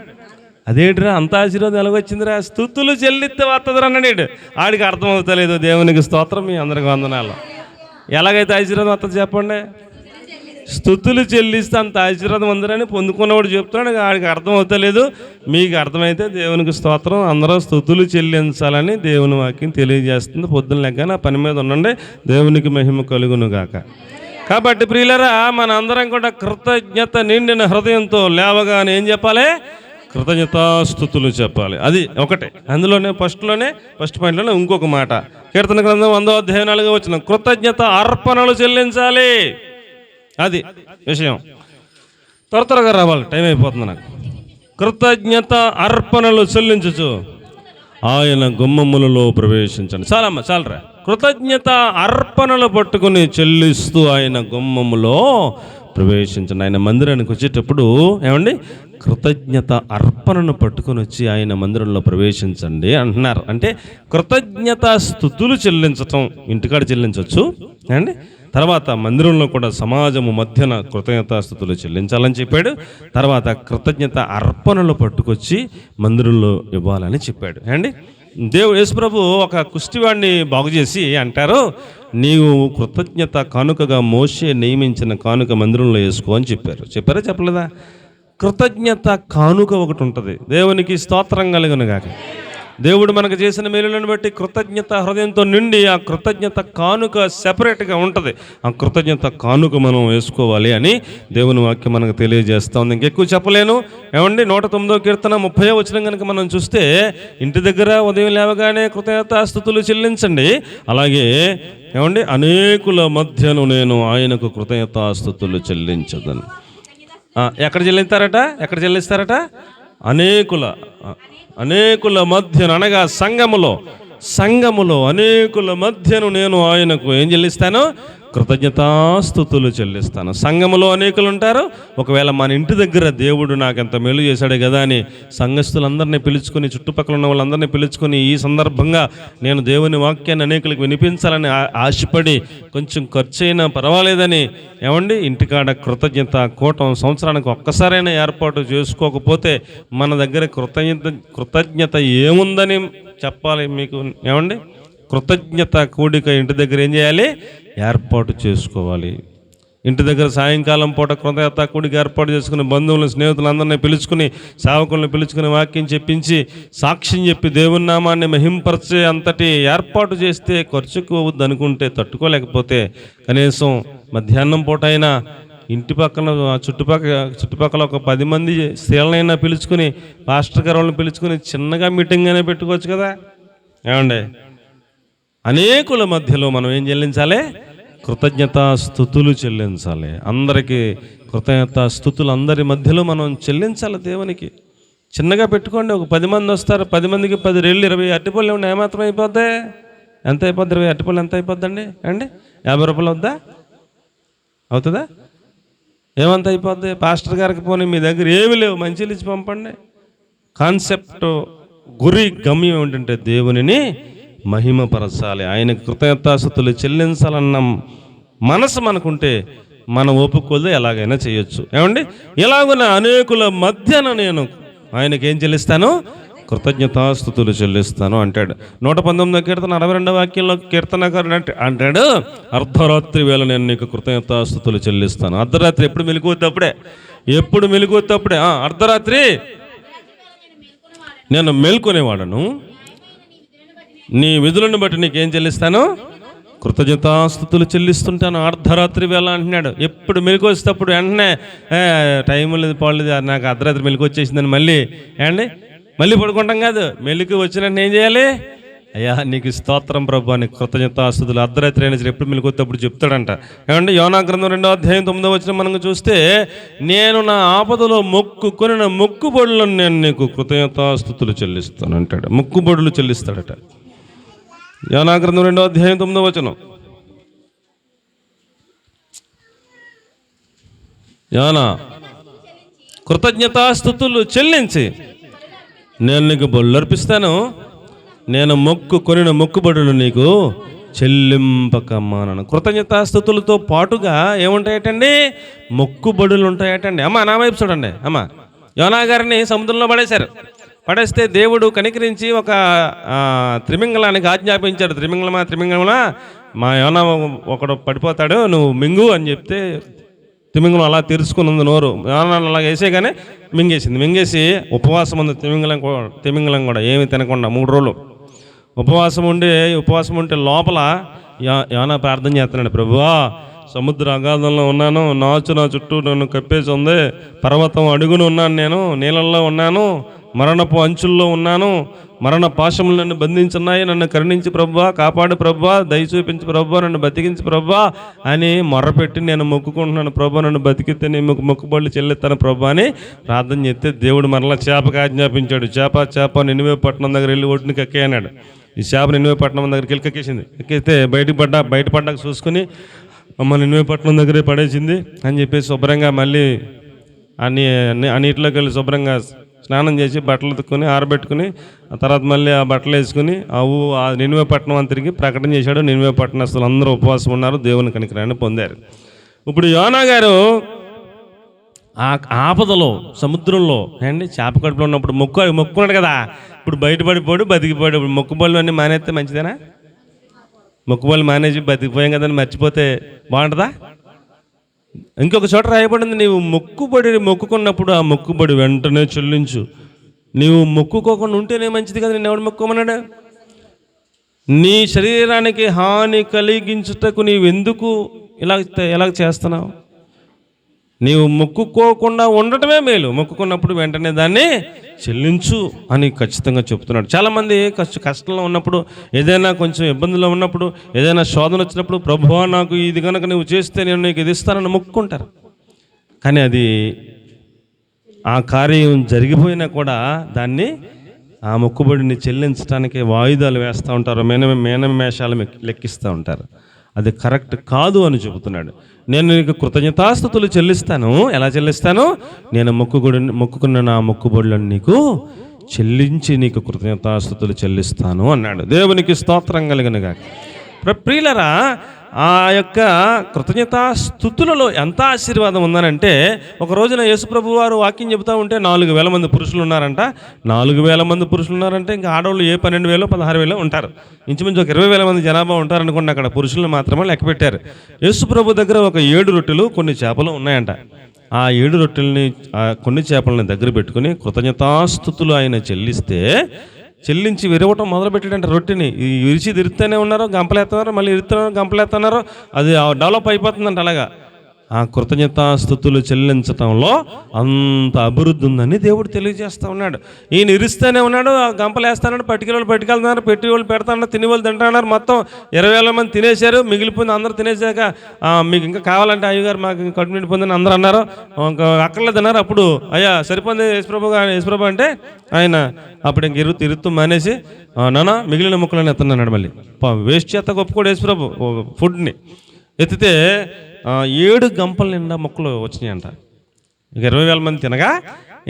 అదేంటిరా అంత ఆశీర్వాదం ఎలాగొచ్చిందిరా, స్తుతులు చెల్లిస్తే వస్తుందిరా అన్నాడు. ఆడికి అర్థం అవుతలేదు. దేవునికి స్తోత్రం, మీ అందరికి వందనాలు. ఎలాగైతే ఆశీర్వాదం వస్తుంది చెప్పండి. స్తుతులు చెల్లిస్తే అంత ఆశీర్వాదం ఉందని పొందుకున్నవాడు చెప్తున్నాడు. ఆడికి అర్థం అవుతలేదు. మీకు అర్థమైతే దేవునికి స్తోత్రం. అందరూ స్తుతులు చెల్లించాలని దేవుని వాక్యం తెలియజేస్తుంది. పొద్దున్న లెక్కన పని మీద ఉండండి. దేవునికి మహిమ కలుగును గాక. కాబట్టి ప్రియులరా, మన అందరం కూడా కృతజ్ఞత నిండిన హృదయంతో లేవగానే ఏం చెప్పాలి? కృతజ్ఞతాస్తుతులు చెప్పాలి. అది ఒకటే. అందులోనే ఫస్ట్ పాయింట్లోనే ఇంకొక మాట. కీర్తన గ్రంథం 100వ అధ్యాయం 4వ వచనం, కృతజ్ఞత అర్పణలు చెల్లించాలి. అది విషయం. త్వరగా రావాలి, టైం అయిపోతుంది నాకు. కృతజ్ఞత అర్పణలు చెల్లించచ్చు, ఆయన గుమ్మములలో ప్రవేశించండి. చాలరా. కృతజ్ఞత అర్పణలు పట్టుకుని చెల్లిస్తూ ఆయన గుమ్మములో ప్రవేశించండి. ఆయన మందిరానికి వచ్చేటప్పుడు ఏమండి కృతజ్ఞత అర్పణను పట్టుకొని వచ్చి ఆయన మందిరంలో ప్రవేశించండి అంటున్నారు. అంటే కృతజ్ఞత స్తుతులు చెల్లించటం ఇంటికాడ చెల్లించవచ్చు అండి. తర్వాత మందిరంలో కూడా సమాజము మధ్యన కృతజ్ఞతాస్తుతులు చెల్లించాలని చెప్పాడు. తర్వాత కృతజ్ఞత అర్పణలు పట్టుకొచ్చి మందిరంలో ఇవ్వాలని చెప్పాడు అండి. దేవుడు యేసుప్రభు ఒక కుష్టివాడిని బాగు చేసి అంటారు, నీవు కృతజ్ఞత కానుకగా మోషే నియమించిన కానుక మందిరంలో వేసుకో అని చెప్పారా చెప్పలేదా? కృతజ్ఞత కానుక ఒకటి ఉంటుంది. దేవునికి స్తోత్రం కలుగును గాక. దేవుడు మనకు చేసిన మేలులను బట్టి కృతజ్ఞత హృదయంతో నిండి ఆ కృతజ్ఞత కానుక సెపరేట్గా ఉంటుంది. ఆ కృతజ్ఞత కానుక మనం వేసుకోవాలి అని దేవుని వాక్యం మనకు తెలియజేస్తూ ఉంది. ఇంకెక్కువ చెప్పలేను. ఏమండి 109వ కీర్తన 30వ వచనం కనుక మనం చూస్తే, ఇంటి దగ్గర ఉదయం లేవగానే కృతజ్ఞతాస్తుతులు చెల్లించండి. అలాగే ఏమండి అనేకుల మధ్యను నేను ఆయనకు కృతజ్ఞతాస్తుతులు చెల్లించదను. ఎక్కడ చెల్లిస్తారట? అనేకుల మధ్యను అనగా సంఘములో అనేకుల మధ్యను నేను ఆయనకు ఏం చెల్లిస్తాను? కృతజ్ఞతాస్తుతులు చెల్లిస్తాను. సంఘములో అనేకులు ఉంటారు. ఒకవేళ మన ఇంటి దగ్గర దేవుడు నాకెంత మేలు చేశాడే కదా అని సంఘస్థులందరినీ పిలుచుకొని, చుట్టుపక్కల ఉన్న వాళ్ళందరినీ పిలుచుకొని, ఈ సందర్భంగా నేను దేవుని వాక్యాన్ని అనేకులకు వినిపించాలని ఆశపడి కొంచెం ఖర్చు అయినా పర్వాలేదని ఏమండి ఇంటికాడ కృతజ్ఞత కూటం సంవత్సరానికి ఒక్కసారైనా ఏర్పాటు చేసుకోకపోతే మన దగ్గర కృతజ్ఞత ఏముందని చెప్పాలి మీకు. ఏమండి కృతజ్ఞత కూడిక ఇంటి దగ్గర ఏం చేయాలి? ఏర్పాటు చేసుకోవాలి. ఇంటి దగ్గర సాయంకాలం పూట కృతజ్ఞత కూడిక ఏర్పాటు చేసుకుని బంధువులను స్నేహితులందరినీ పిలుచుకుని సేవకులను పిలుచుకుని వాక్యం చెప్పించి సాక్ష్యం చెప్పి దేవుని నామాన్ని మహింపరిచే అంతటి ఏర్పాటు చేస్తే ఖర్చుకు అవుద్ది అనుకుంటే తట్టుకోలేకపోతే కనీసం మధ్యాహ్నం పూట అయినా ఇంటి పక్కన చుట్టుపక్కల ఒక 10 మంది స్త్రీలనైనా పిలుచుకుని పాస్టర్ గారు వాళ్ళని పిలుచుకుని చిన్నగా మీటింగ్ అయినా పెట్టుకోవచ్చు కదా. ఏమండి అనేకుల మధ్యలో మనం ఏం చెల్లించాలి? కృతజ్ఞతాస్తుతులు చెల్లించాలి. అందరికీ కృతజ్ఞతాస్తుతులు అందరి మధ్యలో మనం చెల్లించాలి దేవునికి. చిన్నగా పెట్టుకోండి. ఒక 10 మంది వస్తారు, 10 మందికి 10 రెళ్ళు 20 అరటిపళ్ళు ఏమన్నా ఏమాత్రం అయిపోద్ది? ఎంత అయిపోద్ది? 20 అరటిపళ్ళు ఎంత అయిపోద్దండి అండి? 50 రూపాయలు వద్దా? అవుతుందా? ఏమంత అయిపోద్ది? పాస్టర్ గారికి పోనీ మీ దగ్గర ఏమి లేవు, మంచిలు ఇచ్చి పంపండి. కాన్సెప్ట్, గురి, గమ్యం ఏంటంటే దేవునిని మహిమపరచాలి, ఆయనకు కృతజ్ఞతాస్తుతులు చెల్లించాలన్న మనసు మనకుంటే మన ఓపుకోదు ఎలాగైనా చేయొచ్చు. ఏమండి ఇలాగున అనేకుల మధ్యన నేను ఆయనకి ఏం చెల్లిస్తాను? కృతజ్ఞతాస్తుతులు చెల్లిస్తాను అంటాడు. 119వ కీర్తన 62వ వాక్యంలో కీర్తనకారుడు అంటాడు, అర్ధరాత్రి వేళ నేను నీకు కృతజ్ఞతాస్తుతులు చెల్లిస్తాను. అర్ధరాత్రి ఎప్పుడు మెలుగువద్దప్పుడే, ఎప్పుడు మెలుగువద్దప్పుడే. అర్ధరాత్రి నేను మేల్కొనేవాడను, నీ విధులను బట్టి నీకేం చెల్లిస్తాను? కృతజ్ఞతాస్తుతులు చెల్లిస్తుంటాను అర్ధరాత్రి వేళ అంటున్నాడు. ఎప్పుడు మెలకు వచ్చేటప్పుడు వెంటనే టైం లేదు, పాడలేదు, నాకు అర్ధరాత్రి మెలకు వచ్చేసిందని మళ్ళీ పడుకుంటాం కాదు. మెలకు వచ్చినట్టు ఏం చేయాలి? అయ్యా నీకు స్తోత్రం ప్రభు అని కృతజ్ఞతాస్తుతులు అర్ధరాత్రి అయినా సరే ఎప్పుడు మెలకు వచ్చేటప్పుడు చెప్తాడంట. ఏమంటే యోనా గ్రంథం 2వ అధ్యాయం 9వ వచనం మనం చూస్తే, నేను నా ఆపదలో మొక్కుకొని మొక్కుబడులను నేను నీకు కృతజ్ఞతాస్తుతులు చెల్లిస్తాను అంటాడు. మొక్కుబడులు చెల్లిస్తాడట. యోనా గ్రంథం 2వ అధ్యాయం 9వ వచనం. యోనా కృతజ్ఞతాస్తుతులు చెల్లించి నేను నీకు బలులు అర్పిస్తాను, నేను మొక్కుకొనిన మొక్కుబడులు నీకు చెల్లింపకమ్మానను. కృతజ్ఞతాస్తుతులతో పాటుగా ఏముంటాయటండి? మొక్కుబడులు ఉంటాయటండి. అమ్మ నా వైపు చూడండి. అమ్మ యోనా గారిని సముద్రంలో పడేస్తే దేవుడు కనికరించి ఒక త్రిమింగళానికి ఆజ్ఞాపించాడు. త్రిమింగళమా మా యోనా ఒకడు పడిపోతాడు, నువ్వు మింగు అని చెప్తే తిమింగలం అలా తెరుచుకుని ఉంది నోరు. అలా వేసేగానే మింగేసి ఉపవాసం ఉంది తిమింగలం కూడా ఏమి తినకుండా 3 రోజులు ఉపవాసం ఉంటే లోపల యోనా ప్రార్థన చేస్తున్నాడు, ప్రభువా సముద్ర అగాధంలో ఉన్నాను, నాచు నా చుట్టూ నన్ను కప్పేసి ఉంది, పర్వతం అడుగును ఉన్నాను, నేను నీళ్ళల్లో ఉన్నాను, మరణపు అంచుల్లో ఉన్నాను, మరణ పాశములు నన్ను బంధించున్నాయి, నన్ను కరుణించి ప్రభువా, కాపాడు ప్రభువా, దయ చూపించి ప్రభువా, నన్ను బతికించి ప్రభువా అని మొర్రపెట్టి నేను మొక్కుకుంటున్నాను. ప్రభువా నన్ను బతికితే నేను మొక్కుబడులు చెల్లిస్తాను ప్రభువా అని ప్రార్థన చేస్తే దేవుడు మరలా చేపకు ఆజ్ఞాపించాడు. చేప నినివే పట్టణం దగ్గర వెళ్ళి ఒడ్డుని కక్కే అన్నాడు. ఈ చేప నినివే పట్టణం దగ్గరికి వెళ్ళి కక్కేసింది. ఎక్కితే బయటపడ్డాక చూసుకుని అమ్మ నినివే పట్టణం దగ్గరే పడేసింది అని చెప్పేసి శుభ్రంగా మళ్ళీ ఆ నీటిలోకి వెళ్ళి శుభ్రంగా స్నానం చేసి బట్టలు ఉతుక్కుని ఆరబెట్టుకుని ఆ తర్వాత మళ్ళీ ఆ బట్టలు వేసుకుని ఆ నినివే పట్టణం అంతరికి ప్రకటన చేశాడు. నినివే పట్టణస్తులు అందరూ ఉపవాసం ఉన్నారు, దేవుని కనికరాన్ని పొందారు. ఇప్పుడు యోనా గారు ఆ ఆపదలో సముద్రంలో చేప కడుపులో ఉన్నప్పుడు మొక్కున్నాడు కదా, ఇప్పుడు బయటపడిపోడు బతికిపోయాడు. ఇప్పుడు మొక్కుబళ్ళు అన్నీ మానేస్తే మంచిదేనా? మొక్కుబళ్ళు మానేసి బతికిపోయాం కదా అని మర్చిపోతే బాగుంటుందా? ఇంకొక చోట రాయబడింది, నీవు మొక్కుకున్నప్పుడు ఆ మొక్కుబడి వెంటనే చెల్లించు. నీవు మొక్కుకోకుండా ఉంటేనే మంచిది కదా. నేను ఎవడు మొక్కుకోమన్నాడు? నీ శరీరానికి హాని కలిగించుటకు నీవెందుకు ఇలా చేస్తున్నావు? నీవు మొక్కుకోకుండా ఉండటమే మేలు, మొక్కుకున్నప్పుడు వెంటనే దాన్ని చెల్లించు అని ఖచ్చితంగా చెప్తున్నాడు. చాలామంది కష్టంలో ఉన్నప్పుడు, ఏదైనా కొంచెం ఇబ్బందుల్లో ఉన్నప్పుడు, ఏదైనా శోధన వచ్చినప్పుడు, ప్రభువా నాకు ఇది కనుక నువ్వు చేస్తే నేను నీకు ఇది ఇస్తానని మొక్కుకుంటారు. కానీ అది ఆ కార్యం జరిగిపోయినా కూడా దాన్ని ఆ మొక్కుబడిని చెల్లించడానికి వాయిదాలు వేస్తూ ఉంటారు, మేనమేషాలు లెక్కిస్తూ ఉంటారు. అది కరెక్ట్ కాదు అని చెబుతున్నాడు. నేను నీకు కృతజ్ఞతాస్తుతులు చెల్లిస్తాను. ఎలా చెల్లిస్తాను? నేను మొక్కుకున్న నా మొక్కుబడులను నీకు చెల్లించి నీకు కృతజ్ఞతాస్తుతులు చెల్లిస్తాను అన్నాడు. దేవునికి స్తోత్రం కలుగునుగాక. ప్రియులరా, ఆ యొక్క కృతజ్ఞతాస్తుతులలో ఎంత ఆశీర్వాదం ఉందనంటే, ఒక రోజున యేసుప్రభు వారు వాక్యం చెబుతూ ఉంటే 4,000 మంది పురుషులు ఉన్నారంట. 4,000 మంది పురుషులు ఉన్నారంటే ఇంకా ఆడవాళ్ళు 12,000 16,000 ఉంటారు. ఇంచుమించు ఒక 20,000 మంది జనాభా ఉంటారనుకోండి. అక్కడ పురుషులను మాత్రమే లెక్క పెట్టారు. యేసుప్రభు దగ్గర ఒక 7 రొట్టెలు కొన్ని చేపలు ఉన్నాయంట. ఆ 7 రొట్టెలని కొన్ని చేపలని దగ్గర పెట్టుకుని కృతజ్ఞతాస్తుతులు ఆయన చెల్లించి విరవటం మొదలుపెట్టాడంటే రొట్టెని విరిచి తిరుగుతూనే ఉన్నారు, గంపలేస్తున్నారు, మళ్ళీ ఇరుతున్నారు, గంపలేస్తున్నారు. అది డెవలప్ అయిపోతుందంట. అలాగా ఆ కృతజ్ఞతాస్తుతులు చెల్లించటంలో అంత అభివృద్ధి ఉందని దేవుడు తెలియజేస్తూ ఉన్నాడు. ఈయన ఇరుస్తూనే ఉన్నాడు, ఆ గంపలేస్తాడు, పట్టుకెళ్తున్నారు, పెట్టేవాళ్ళు పెడతాడు, తినేవాళ్ళు తింటున్నారు. మొత్తం 20,000 మంది తినేశారు. మిగిలిపోయింది అందరూ తినేసాక మీకు ఇంకా కావాలంటే అయ్యగారు మాకు కడుపు నిండిపోయిందని అందరూ అన్నారు. ఇంకా అక్కర్లేదన్నారు. అప్పుడు అయ్యా సరిపోయింది యేసుప్రభు అంటే ఆయన అప్పుడు ఇంక ఇరుత్తు మానేసి నానా మిగిలిన ముక్కలని ఎత్తన్నాడు. మళ్ళీ వేస్ట్ చేత గొప్పకోడు యేసుప్రభు ఫుడ్ని ఎత్తితే 7 గంపల నిండా మొక్కలు వచ్చినాయంట. ఇక 20,000 మంది తినగా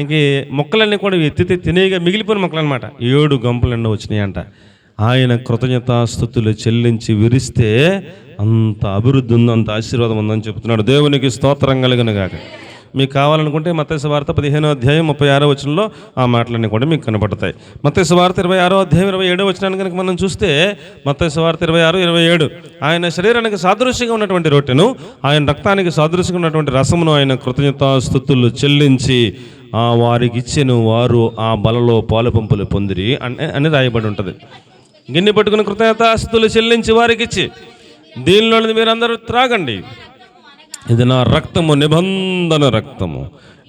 ఇంక మొక్కలన్నీ కూడా ఎత్తితే తినేగా మిగిలిపోయిన మొక్కలు అనమాట 7 గంపల నిండా వచ్చినాయంట. ఆయన కృతజ్ఞతాస్తుతులు చెల్లించి విరిస్తే అంత అభివృద్ధి ఉందో, అంత ఆశీర్వాదం ఉందని చెప్తున్నాడు. దేవునికి స్తోత్రం కలుగునుగాక. మీకు కావాలనుకుంటే మత్తయి సువార్త 15వ అధ్యాయం 36వ వచనంలో ఆ మాటలన్నీ కూడా మీకు కనపడతాయి. మత్తయి సువార్త 26వ అధ్యాయం 27వ వచనాన్ని కనుక మనం చూస్తే మత్తయి సువార్త 26:27 ఆయన శరీరానికి సాదృశ్యంగా ఉన్నటువంటి రొట్టెను, ఆయన రక్తానికి సాదృశ్యంగా ఉన్నటువంటి రసమును ఆయన కృతజ్ఞతాస్తుతులు చెల్లించి వారికి ఇచ్చెను, వారు ఆ బలలో పాలు పంపులు పొందిరి అని రాయబడి ఉంటుంది. గిన్నె పట్టుకుని కృతజ్ఞతాస్తుతులు చెల్లించి వారికి ఇచ్చి, దీనిలోని మీరందరూ త్రాగండి, ఇది నా రక్తము, నిబంధన రక్తము,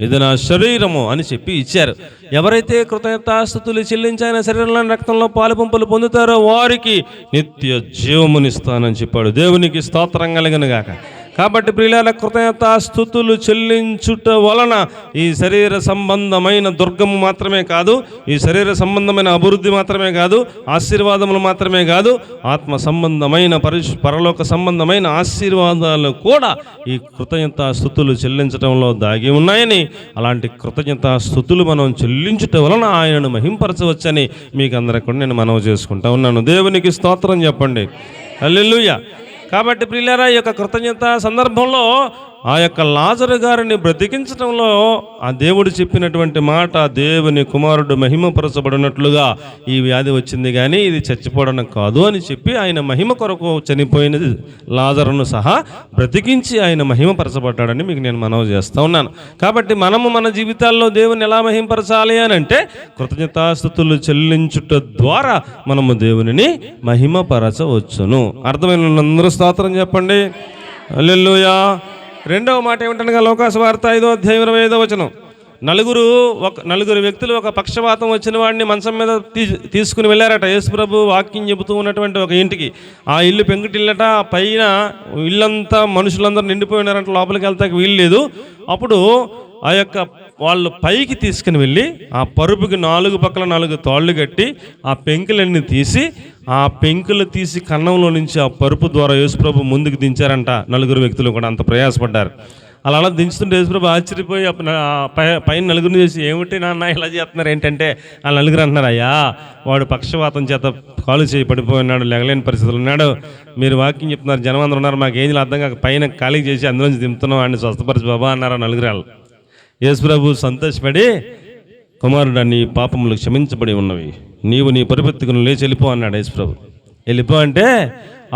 ఇది నా శరీరము అని చెప్పి ఇచ్చారు. ఎవరైతే కృతజ్ఞతాస్తుతులు చెల్లించి ఆయన శరీరంలోని రక్తంలో పాలు పంపులు పొందుతారో వారికి నిత్య జీవమునిస్తానని చెప్పాడు. దేవునికి స్తోత్రం కలుగును గాక. కాబట్టి ప్రియులారా, కృతజ్ఞతాస్తుతులు చెల్లించుట వలన ఈ శరీర సంబంధమైన దుర్గము మాత్రమే కాదు, ఈ శరీర సంబంధమైన అభివృద్ధి మాత్రమే కాదు, ఆశీర్వాదములు మాత్రమే కాదు, ఆత్మ సంబంధమైన పరలోక సంబంధమైన ఆశీర్వాదాలు కూడా ఈ కృతజ్ఞతాస్తుతులు చెల్లించడంలో దాగి ఉన్నాయని, అలాంటి కృతజ్ఞతాస్తుతులు మనం చెల్లించుట వలన ఆయనను మహింపరచవచ్చని మీకు అందరికీ కూడా నేను మనవి చేసుకుంటా ఉన్నాను. దేవునికి స్తోత్రం చెప్పండి. హల్లెలూయా. కాబట్టి ప్రియులారా, ఈ యొక్క కృతజ్ఞత సందర్భంలో ఆ యొక్క లాజరు గారిని బ్రతికించడంలో ఆ దేవుడు చెప్పినటువంటి మాట, దేవుని కుమారుడు మహిమపరచబడినట్లుగా ఈ వ్యాధి వచ్చింది కానీ ఇది చచ్చిపోవడం కాదు అని చెప్పి ఆయన మహిమ కొరకు చనిపోయిన లాజరును సహా బ్రతికించి ఆయన మహిమపరచబడ్డాడని మీకు నేను మనవి చేస్తూ ఉన్నాను. కాబట్టి మనము మన జీవితాల్లో దేవుని ఎలా మహిమపరచాలి అని అంటే కృతజ్ఞతాస్తుతులు చెల్లించుట ద్వారా మనము దేవునిని మహిమపరచవచ్చును. అర్థమైన అందరూ స్తోత్రం చెప్పండి. హల్లెలూయా. రెండవ మాట ఏమిటనగా లోకాసు వార్త 5వ అధ్యాయం 25వ వచనం. నలుగురు వ్యక్తులు ఒక పక్షవాతం వచ్చిన వాడిని మంచం మీద తీసుకుని వెళ్ళారట. యేసు ప్రభు వాక్యం చెబుతూ ఉన్నటువంటి ఒక ఇంటికి. ఆ ఇల్లు పెంకుటిల్లట. పైన ఇల్లంతా మనుషులందరూ నిండిపోయి ఉన్నారంట, లోపలికి వెళ్తాకి వీలు లేదు. అప్పుడు ఆ యొక్క వాళ్ళు పైకి తీసుకుని వెళ్ళి ఆ పరుపుకి 4 పక్కల 4 తాళ్ళు కట్టి ఆ పెంకులన్నీ తీసి, ఆ పెంకులు తీసి కన్నంలో నుంచి ఆ పరుపు ద్వారా యేసుప్రభు ముందుకు దించారంట. నలుగురు వ్యక్తులు కూడా అంత ప్రయాసపడ్డారు. అలా దించుతుంటే యేసుప్రభు ఆశ్చర్యపోయి పైన నలుగురిని చేసి, ఏమిటి నాన్న ఇలా చేస్తున్నారు ఏంటంటే, ఆ నలుగురు అంటున్నారు, అయ్యా వాడు పక్షవాతం చేత కాలు చేయి పడిపోయినాడు, లెగలేని పరిస్థితులు ఉన్నాడు, మీరు వాక్యం చెప్తున్నారు, జనం అందరూ ఉన్నారు, మాకు ఏం అర్థం కాక పైన ఖాళీ చేసి అందులోంచి దింపుతున్నాం, వాడిని స్వస్థపరిచి బాబా అన్నారు ఆ నలుగురు. యేసుప్రభు సంతోషపడి, కుమారుడా నీ పాపములు క్షమించబడి ఉన్నవి, నీవు నీ పరిపెత్తుకుని లేచి వెళ్ళిపో అన్నాడు యేసుప్రభు. వెళ్ళిపో అంటే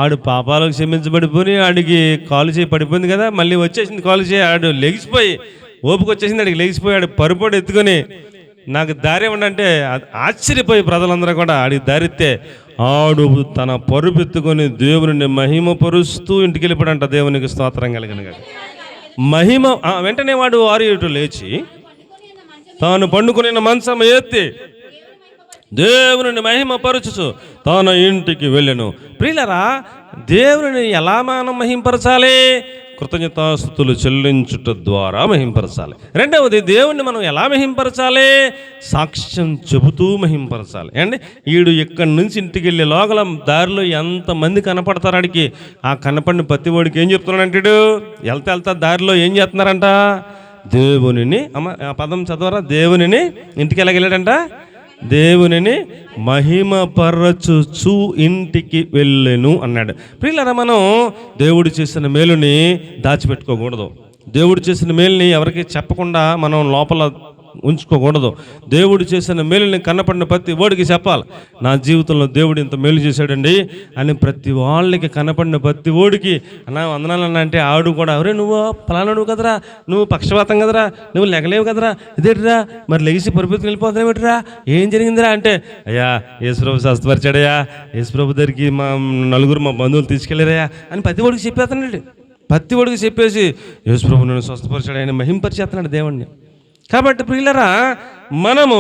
ఆడు పాపాలకు క్షమించబడిపోయి ఆడికి కాలు చేయి పడిపోయింది కదా, మళ్ళీ వచ్చేసింది కాలు చేయి, ఆడు లెగిసిపోయి ఓపిక వచ్చేసింది, ఆడికి లెగిసిపోయాడు పరుపోడు ఎత్తుకొని నాకు దారి ఇవ్వండి. ఆశ్చర్యపోయి ప్రజలందరూ కూడా ఆడికి దారిస్తే ఆడు తన పరుపు ఎత్తుకొని దేవుని మహిమపరుస్తూ ఇంటికి వెళ్ళిపోయాడంట. దేవునికి స్తోత్రం కలిగిన మహిమ. వెంటనే వాడు 6 లేచి తాను పండుకుని మంచం ఎత్తి దేవుని మహిమపరచుచు తాను ఇంటికి వెళ్ళెను. ప్రియులారా, దేవుని ఎలా మనం మహింపరచాలి? కృతజ్ఞతాస్తుతులు చెల్లించుట ద్వారా మహింపరచాలి. రెండవది, దేవుణ్ణి మనం ఎలా మహింపరచాలి? సాక్ష్యం చెబుతూ మహింపరచాలి. అండి, వీడు ఇక్కడి నుంచి ఇంటికి వెళ్ళే లోగల దారిలో ఎంతమంది కనపడతారు ఆడికి. ఆ కనపడిన ప్రతి వాడికి ఏం చెప్తున్నాడంటాడు? వెళ్తా దారిలో ఏం చేస్తున్నారంట? దేవునిని, ఆ పదం చదవరా, దేవునిని ఇంటికి ఎలాగెళ్ళాడంట? దేవునిని మహిమపరచుచు ఇంటికి వెళ్ళెను అన్నాడు. ప్రియులారా, మనం దేవుడు చేసిన మేలుని దాచిపెట్టుకోకూడదు. దేవుడు చేసిన మేలుని ఎవరికి చెప్పకుండా మనం లోపల ఉంచుకోకూడదు. దేవుడు చేసిన మేలుని కనపడిన ప్రతి వాడికి చెప్పాలి, నా జీవితంలో దేవుడు ఇంత మేలు చేశాడండి అని ప్రతి వాళ్ళకి కనపడిన ప్రతి వాడికి అన్నా వందనాలన్నా అంటే ఆవిడ కూడా, ఎవరే నువ్వు ఫలానా కదరా, నువ్వు పక్షవాతం కదరా, నువ్వు లెగలేవు కదరా, ఇదేట్రా మరి లెగిసి పరిపెత్తుకు వెళ్ళిపోతున్నావు ఏమిట్రా, ఏం జరిగిందిరా అంటే, అయ్యా యేసుప్రభు స్వస్థపరిచాడయ్యా, యేసుప్రభు దగ్గరికి మా నలుగురు మా బంధువులు తీసుకెళ్ళారయ్యా అని ప్రతి వాడికి చెప్పేస్తున్నాడు. ప్రతి వాడికి చెప్పేసి యేసుప్రభు నన్ను స్వస్థపరిచాడు, ఆయన మహింపరిచేస్తున్నాడు దేవుణ్ణి. కాబట్టి ప్రియులరా, మనము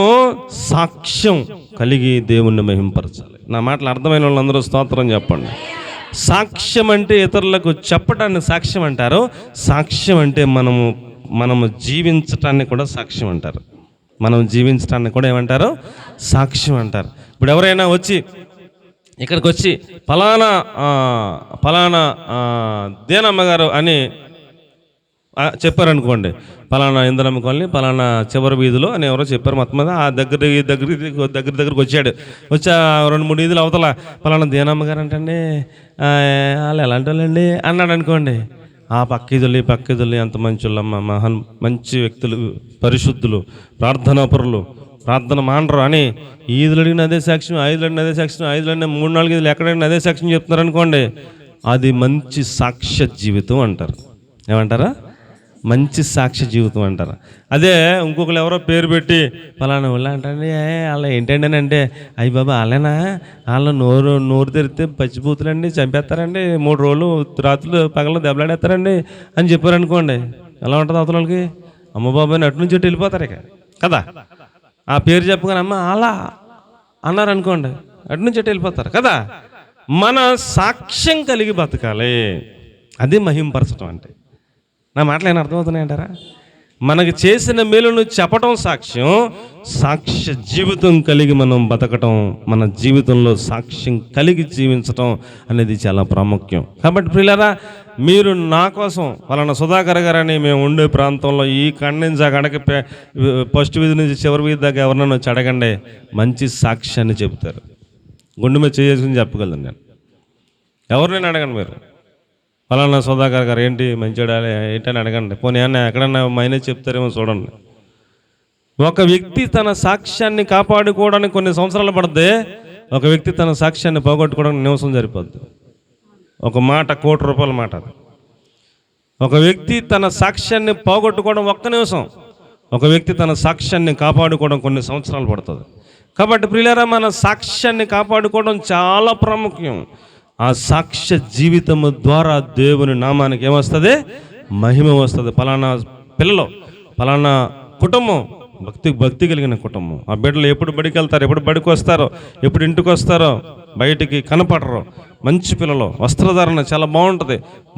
సాక్ష్యం కలిగి దేవుణ్ణి మహింపరచాలి. నా మాటలు అర్థమైన వాళ్ళందరూ స్తోత్రం చెప్పండి. సాక్ష్యం అంటే ఇతరులకు చెప్పటాన్ని సాక్ష్యం అంటారు. సాక్ష్యం అంటే మనము జీవించటాన్ని కూడా సాక్ష్యం అంటారు. మనం జీవించటాన్ని కూడా ఏమంటారు? సాక్ష్యం అంటారు. ఇప్పుడు ఎవరైనా వచ్చి ఇక్కడికి వచ్చి ఫలానా దేనమ్మ గారు అని చెప్పారనుకోండి, పలానా ఇంద్రమ్మ కాలనీ పలానా చివరి వీధిలో అని ఎవరో చెప్పారు. మొత్తం మీద ఆ దగ్గరికి వచ్చాడు. వచ్చి 2-3 వీధులు అవతల పలానా దేనమ్మ గారు అంటండి, వాళ్ళు ఎలాంటి వాళ్ళండి అన్నాడు అనుకోండి. ఆ పక్కిదులు ఎంత మంచోళ్ళమ్మ, మంచి వ్యక్తులు, పరిశుద్ధులు, ప్రార్థనాపరులు, ప్రార్థన మాండరు అని ఈదులు అడిగిన అదే సాక్ష్యం, 5 అడిగిన అదే సాక్ష్యం, 5 అడిగిన 3, 4 ఈదులు ఎక్కడైనా అదే సాక్ష్యం చెప్తున్నారు అనుకోండి, అది మంచి సాక్ష్య జీవితం అంటారు. ఏమంటారా? మంచి సాక్ష్య జీవితం అంటారు. అదే ఇంకొకరు ఎవరో పేరు పెట్టి ఫలానా వాళ్ళు అంటారండి, అలా ఏంటండి అని అంటే, అయ్యి బాబా వాళ్ళేనా, వాళ్ళు నోరు తెరిస్తే పచ్చిబూతులండి, చంపేస్తారండి, 3 రోజులు రాత్రులు పగలు దెబ్బలాడేస్తారండి అని చెప్పారు అనుకోండి, ఎలా ఉంటుంది అవతల వాళ్ళకి? అమ్మ బాబాని అటు నుంచి వెళ్ళిపోతారు ఇక కదా. ఆ పేరు చెప్పగానే అమ్మ అలా అన్నారు అనుకోండి, అటు నుంచి వెళ్ళిపోతారు కదా. మన సాక్ష్యం కలిగి బతకాలి, అది మహింపరచడం అంటే. నా మాటలు ఏమైనా అర్థమవుతున్నాయంటారా? మనకు చేసిన మేలును చెప్పటం సాక్ష్యం, సాక్ష్య జీవితం కలిగి మనం బతకటం, మన జీవితంలో సాక్ష్యం కలిగి జీవించటం అనేది చాలా ప్రాముఖ్యం. కాబట్టి ప్రియులారా, మీరు నా కోసం ఫలానా సుధాకర్ గారని మేము ఉండే ప్రాంతంలో ఈ కండి నుంచి ఆ కడకి ఫస్ట్ వీధి నుంచి చివరి వీధి దాకా ఎవరినైనా వచ్చి అడగండి, మంచి సాక్ష్యాన్ని చెబుతారు. గుండె మీద చేసుకుని చెప్పగలను నేను. ఎవరినైనా అడగండి, మీరు ఫలానా సుధాకర్ గారు ఏంటి మంచిగా ఏంటని అడగండి. పోనీ అన్న ఎక్కడన్నా మైనస్ చెప్తారేమో చూడండి. ఒక వ్యక్తి తన సాక్ష్యాన్ని కాపాడుకోవడానికి కొన్ని సంవత్సరాలు పడితే, ఒక వ్యక్తి తన సాక్ష్యాన్ని పోగొట్టుకోవడానికి నిమిషం సరిపోద్ది. ఒక మాట ₹1,00,00,000 మాట అది. ఒక వ్యక్తి తన సాక్ష్యాన్ని పోగొట్టుకోవడం 1 నిమిషం, ఒక వ్యక్తి తన సాక్ష్యాన్ని కాపాడుకోవడం కొన్ని సంవత్సరాలు పడుతుంది. కాబట్టి ప్రియులారా, మన సాక్ష్యాన్ని కాపాడుకోవడం చాలా ప్రాముఖ్యం. ఆ సాక్ష్య జీవితము ద్వారా దేవుని నామానికి ఏమొస్తుంది? మహిమ వస్తుంది. పలానా పిల్లలు, పలానా కుటుంబం భక్తి కలిగిన కుటుంబం, ఆ బిడ్డలు ఎప్పుడు బడికి వెళ్తారో, ఎప్పుడు బడికి వస్తారో, ఎప్పుడు ఇంటికి వస్తారో, బయటికి కనపడరు. మంచి పిల్లలు, వస్త్రధారణ చాలా బాగుంటుంది,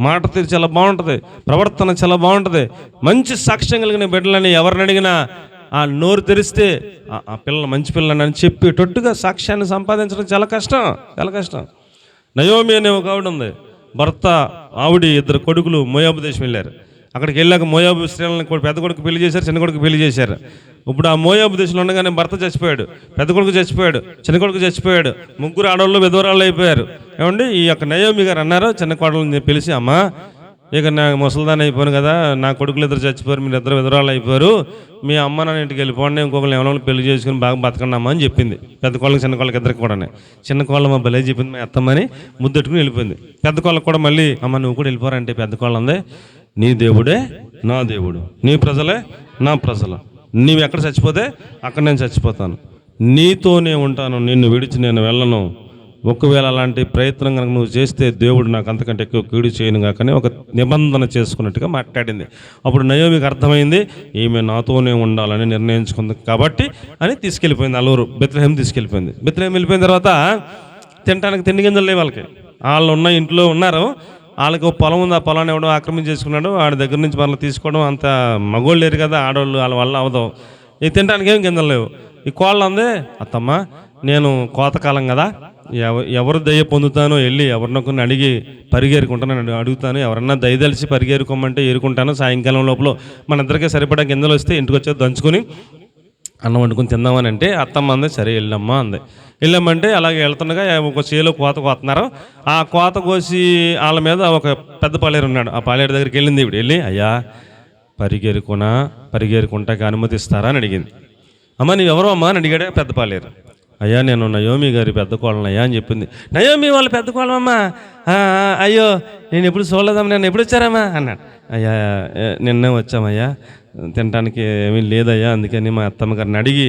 మాట తీరు చాలా బాగుంటుంది, ప్రవర్తన చాలా బాగుంటుంది, మంచి సాక్ష్యం కలిగిన బిడ్డలని ఎవరిని అడిగినా ఆ నోరు తెరిస్తే ఆ పిల్లలు మంచి పిల్లలని అని చెప్పేటట్టుగా సాక్ష్యాన్ని సంపాదించడం చాలా కష్టం. నయోమి అనే ఒక ఆవిడ ఉంది, భర్త ఆవిడ 2 కొడుకులు మోయాబు దేశం వెళ్ళారు. అక్కడికి వెళ్ళాక మోయాబు స్త్రీలను పెద్ద కొడుకు పెళ్లి చేశారు, చిన్న కొడుకు పెళ్లి చేశారు. ఇప్పుడు ఆ మోయాబు దేశంలో ఉండగానే భర్త చచ్చిపోయాడు, పెద్ద కొడుకు చచ్చిపోయాడు, చిన్న కొడుకు చచ్చిపోయాడు, 3 ఆడవాళ్ళు విధవరాళ్ళు అయిపోయారు. ఏమండి, ఈ యొక్క నయోమి గారు అన్నారు చిన్న కోడలని పిలిచి, అమ్మా ఇక నా ముసలిదాన్ని అయిపోయాను కదా, నా కొడుకులు 2 చచ్చిపోయారు, మీరు 2 విధవరాళ్ళు అయిపోయారు, మీ అమ్మ నాన్న ఇంటికి వెళ్ళిపోండి, ఇంకొకరు ఎవరైనా పెళ్లి చేసుకుని బాగా బతకండి అమ్మ అని చెప్పింది. పెద్ద కోళ్ళకి చిన్న కోళ్ళకి 2కి కూడా. చిన్న కోళ్ళ మా భలే చెప్పింది, మా అత్తమ్మని ముద్దెట్టుకుని వెళ్ళిపోయింది. పెద్ద కోళ్ళకి కూడా మళ్ళీ, అమ్మ నువ్వు కూడా వెళ్ళిపోరంటే పెద్ద కోళ్ళ ఉంది, నీ దేవుడే నా దేవుడు, నీ ప్రజలే నా ప్రజలు, నీవు ఎక్కడ చచ్చిపోతే అక్కడ నేను చచ్చిపోతాను, నీతోనే ఉంటాను, నిన్ను విడిచి నేను వెళ్ళను, ఒకవేళ అలాంటి ప్రయత్నం కనుక నువ్వు చేస్తే దేవుడు నాకు అంతకంటే ఎక్కువ కీడు చేయను కాకని ఒక నిబంధన చేసుకున్నట్టుగా మాట్లాడింది. అప్పుడు నయోమికి అర్థమైంది, ఈమె నాతోనే ఉండాలని నిర్ణయించుకుంది కాబట్టి అని తీసుకెళ్ళిపోయింది. అల్లూరు బెత్లెహేం తీసుకెళ్ళిపోయింది. బెత్లెహేం వెళ్ళిపోయిన తర్వాత తినడానికి తిండి గింజలు లేవు వాళ్ళకి. వాళ్ళు ఉన్న ఇంట్లో ఉన్నారు, వాళ్ళకి ఒక పొలం ఉంది, ఆ పొలాన్ని ఎవడో ఆక్రమించేసుకున్నాడు, వాడి దగ్గర నుంచి మళ్ళీ తీసుకోవడం అంత మగోళ్ళు లేరు కదా, ఆడవాళ్ళు వాళ్ళ వల్ల అవదాం. ఇక తినడానికి ఏం గింజలు లేవు. ఈ కోళ్ళ ఉంది, అత్తమ్మ నేను కోతకాలం కదా, ఎవరు దయ పొందుతానో వెళ్ళి ఎవరినొకరిని అడిగి పరిగేరుకుంటాను, అడుగుతాను, ఎవరన్నా దయదలిచి పరిగేరుకోమంటే ఏరుకుంటాను, సాయంకాలం లోపల మన ఇద్దరికీ సరిపడా గింజలు వస్తే ఇంటికి వచ్చేది దంచుకొని అన్నం వండుకొని తిందామని అంటే అత్తమ్మ అంది, సరే వెళ్ళమ్మా అంది. వెళ్ళామంటే అలాగే వెళ్తుండగా ఒక చేలో కోతున్నారు. ఆ కోత కోసి వాళ్ళ మీద ఒక పెద్ద పాలేరు ఉన్నాడు, ఆ పాలేరు దగ్గరికి వెళ్ళింది. ఇప్పుడు వెళ్ళి, అయ్యా పరిగేరుకుంటాకి అనుమతిస్తారా అని అడిగింది. అమ్మ నీవు ఎవరో అమ్మా అని అడిగాడే పెద్ద పాలేరు. అయ్యా నేను నయోమి గారి పెద్ద కోళ్ళనయ్యా అని చెప్పింది. నయోమి వాళ్ళ పెద్ద కోళ్ళమ్మా, అయ్యో నేను ఎప్పుడు చూడలేదమ్మా, నేను ఎప్పుడు వచ్చారమ్మా అన్నాడు. అయ్యా నిన్నే వచ్చామయ్యా, తినడానికి ఏమీ లేదయ్యా, అందుకని మా అత్తమ్మ గారిని అడిగి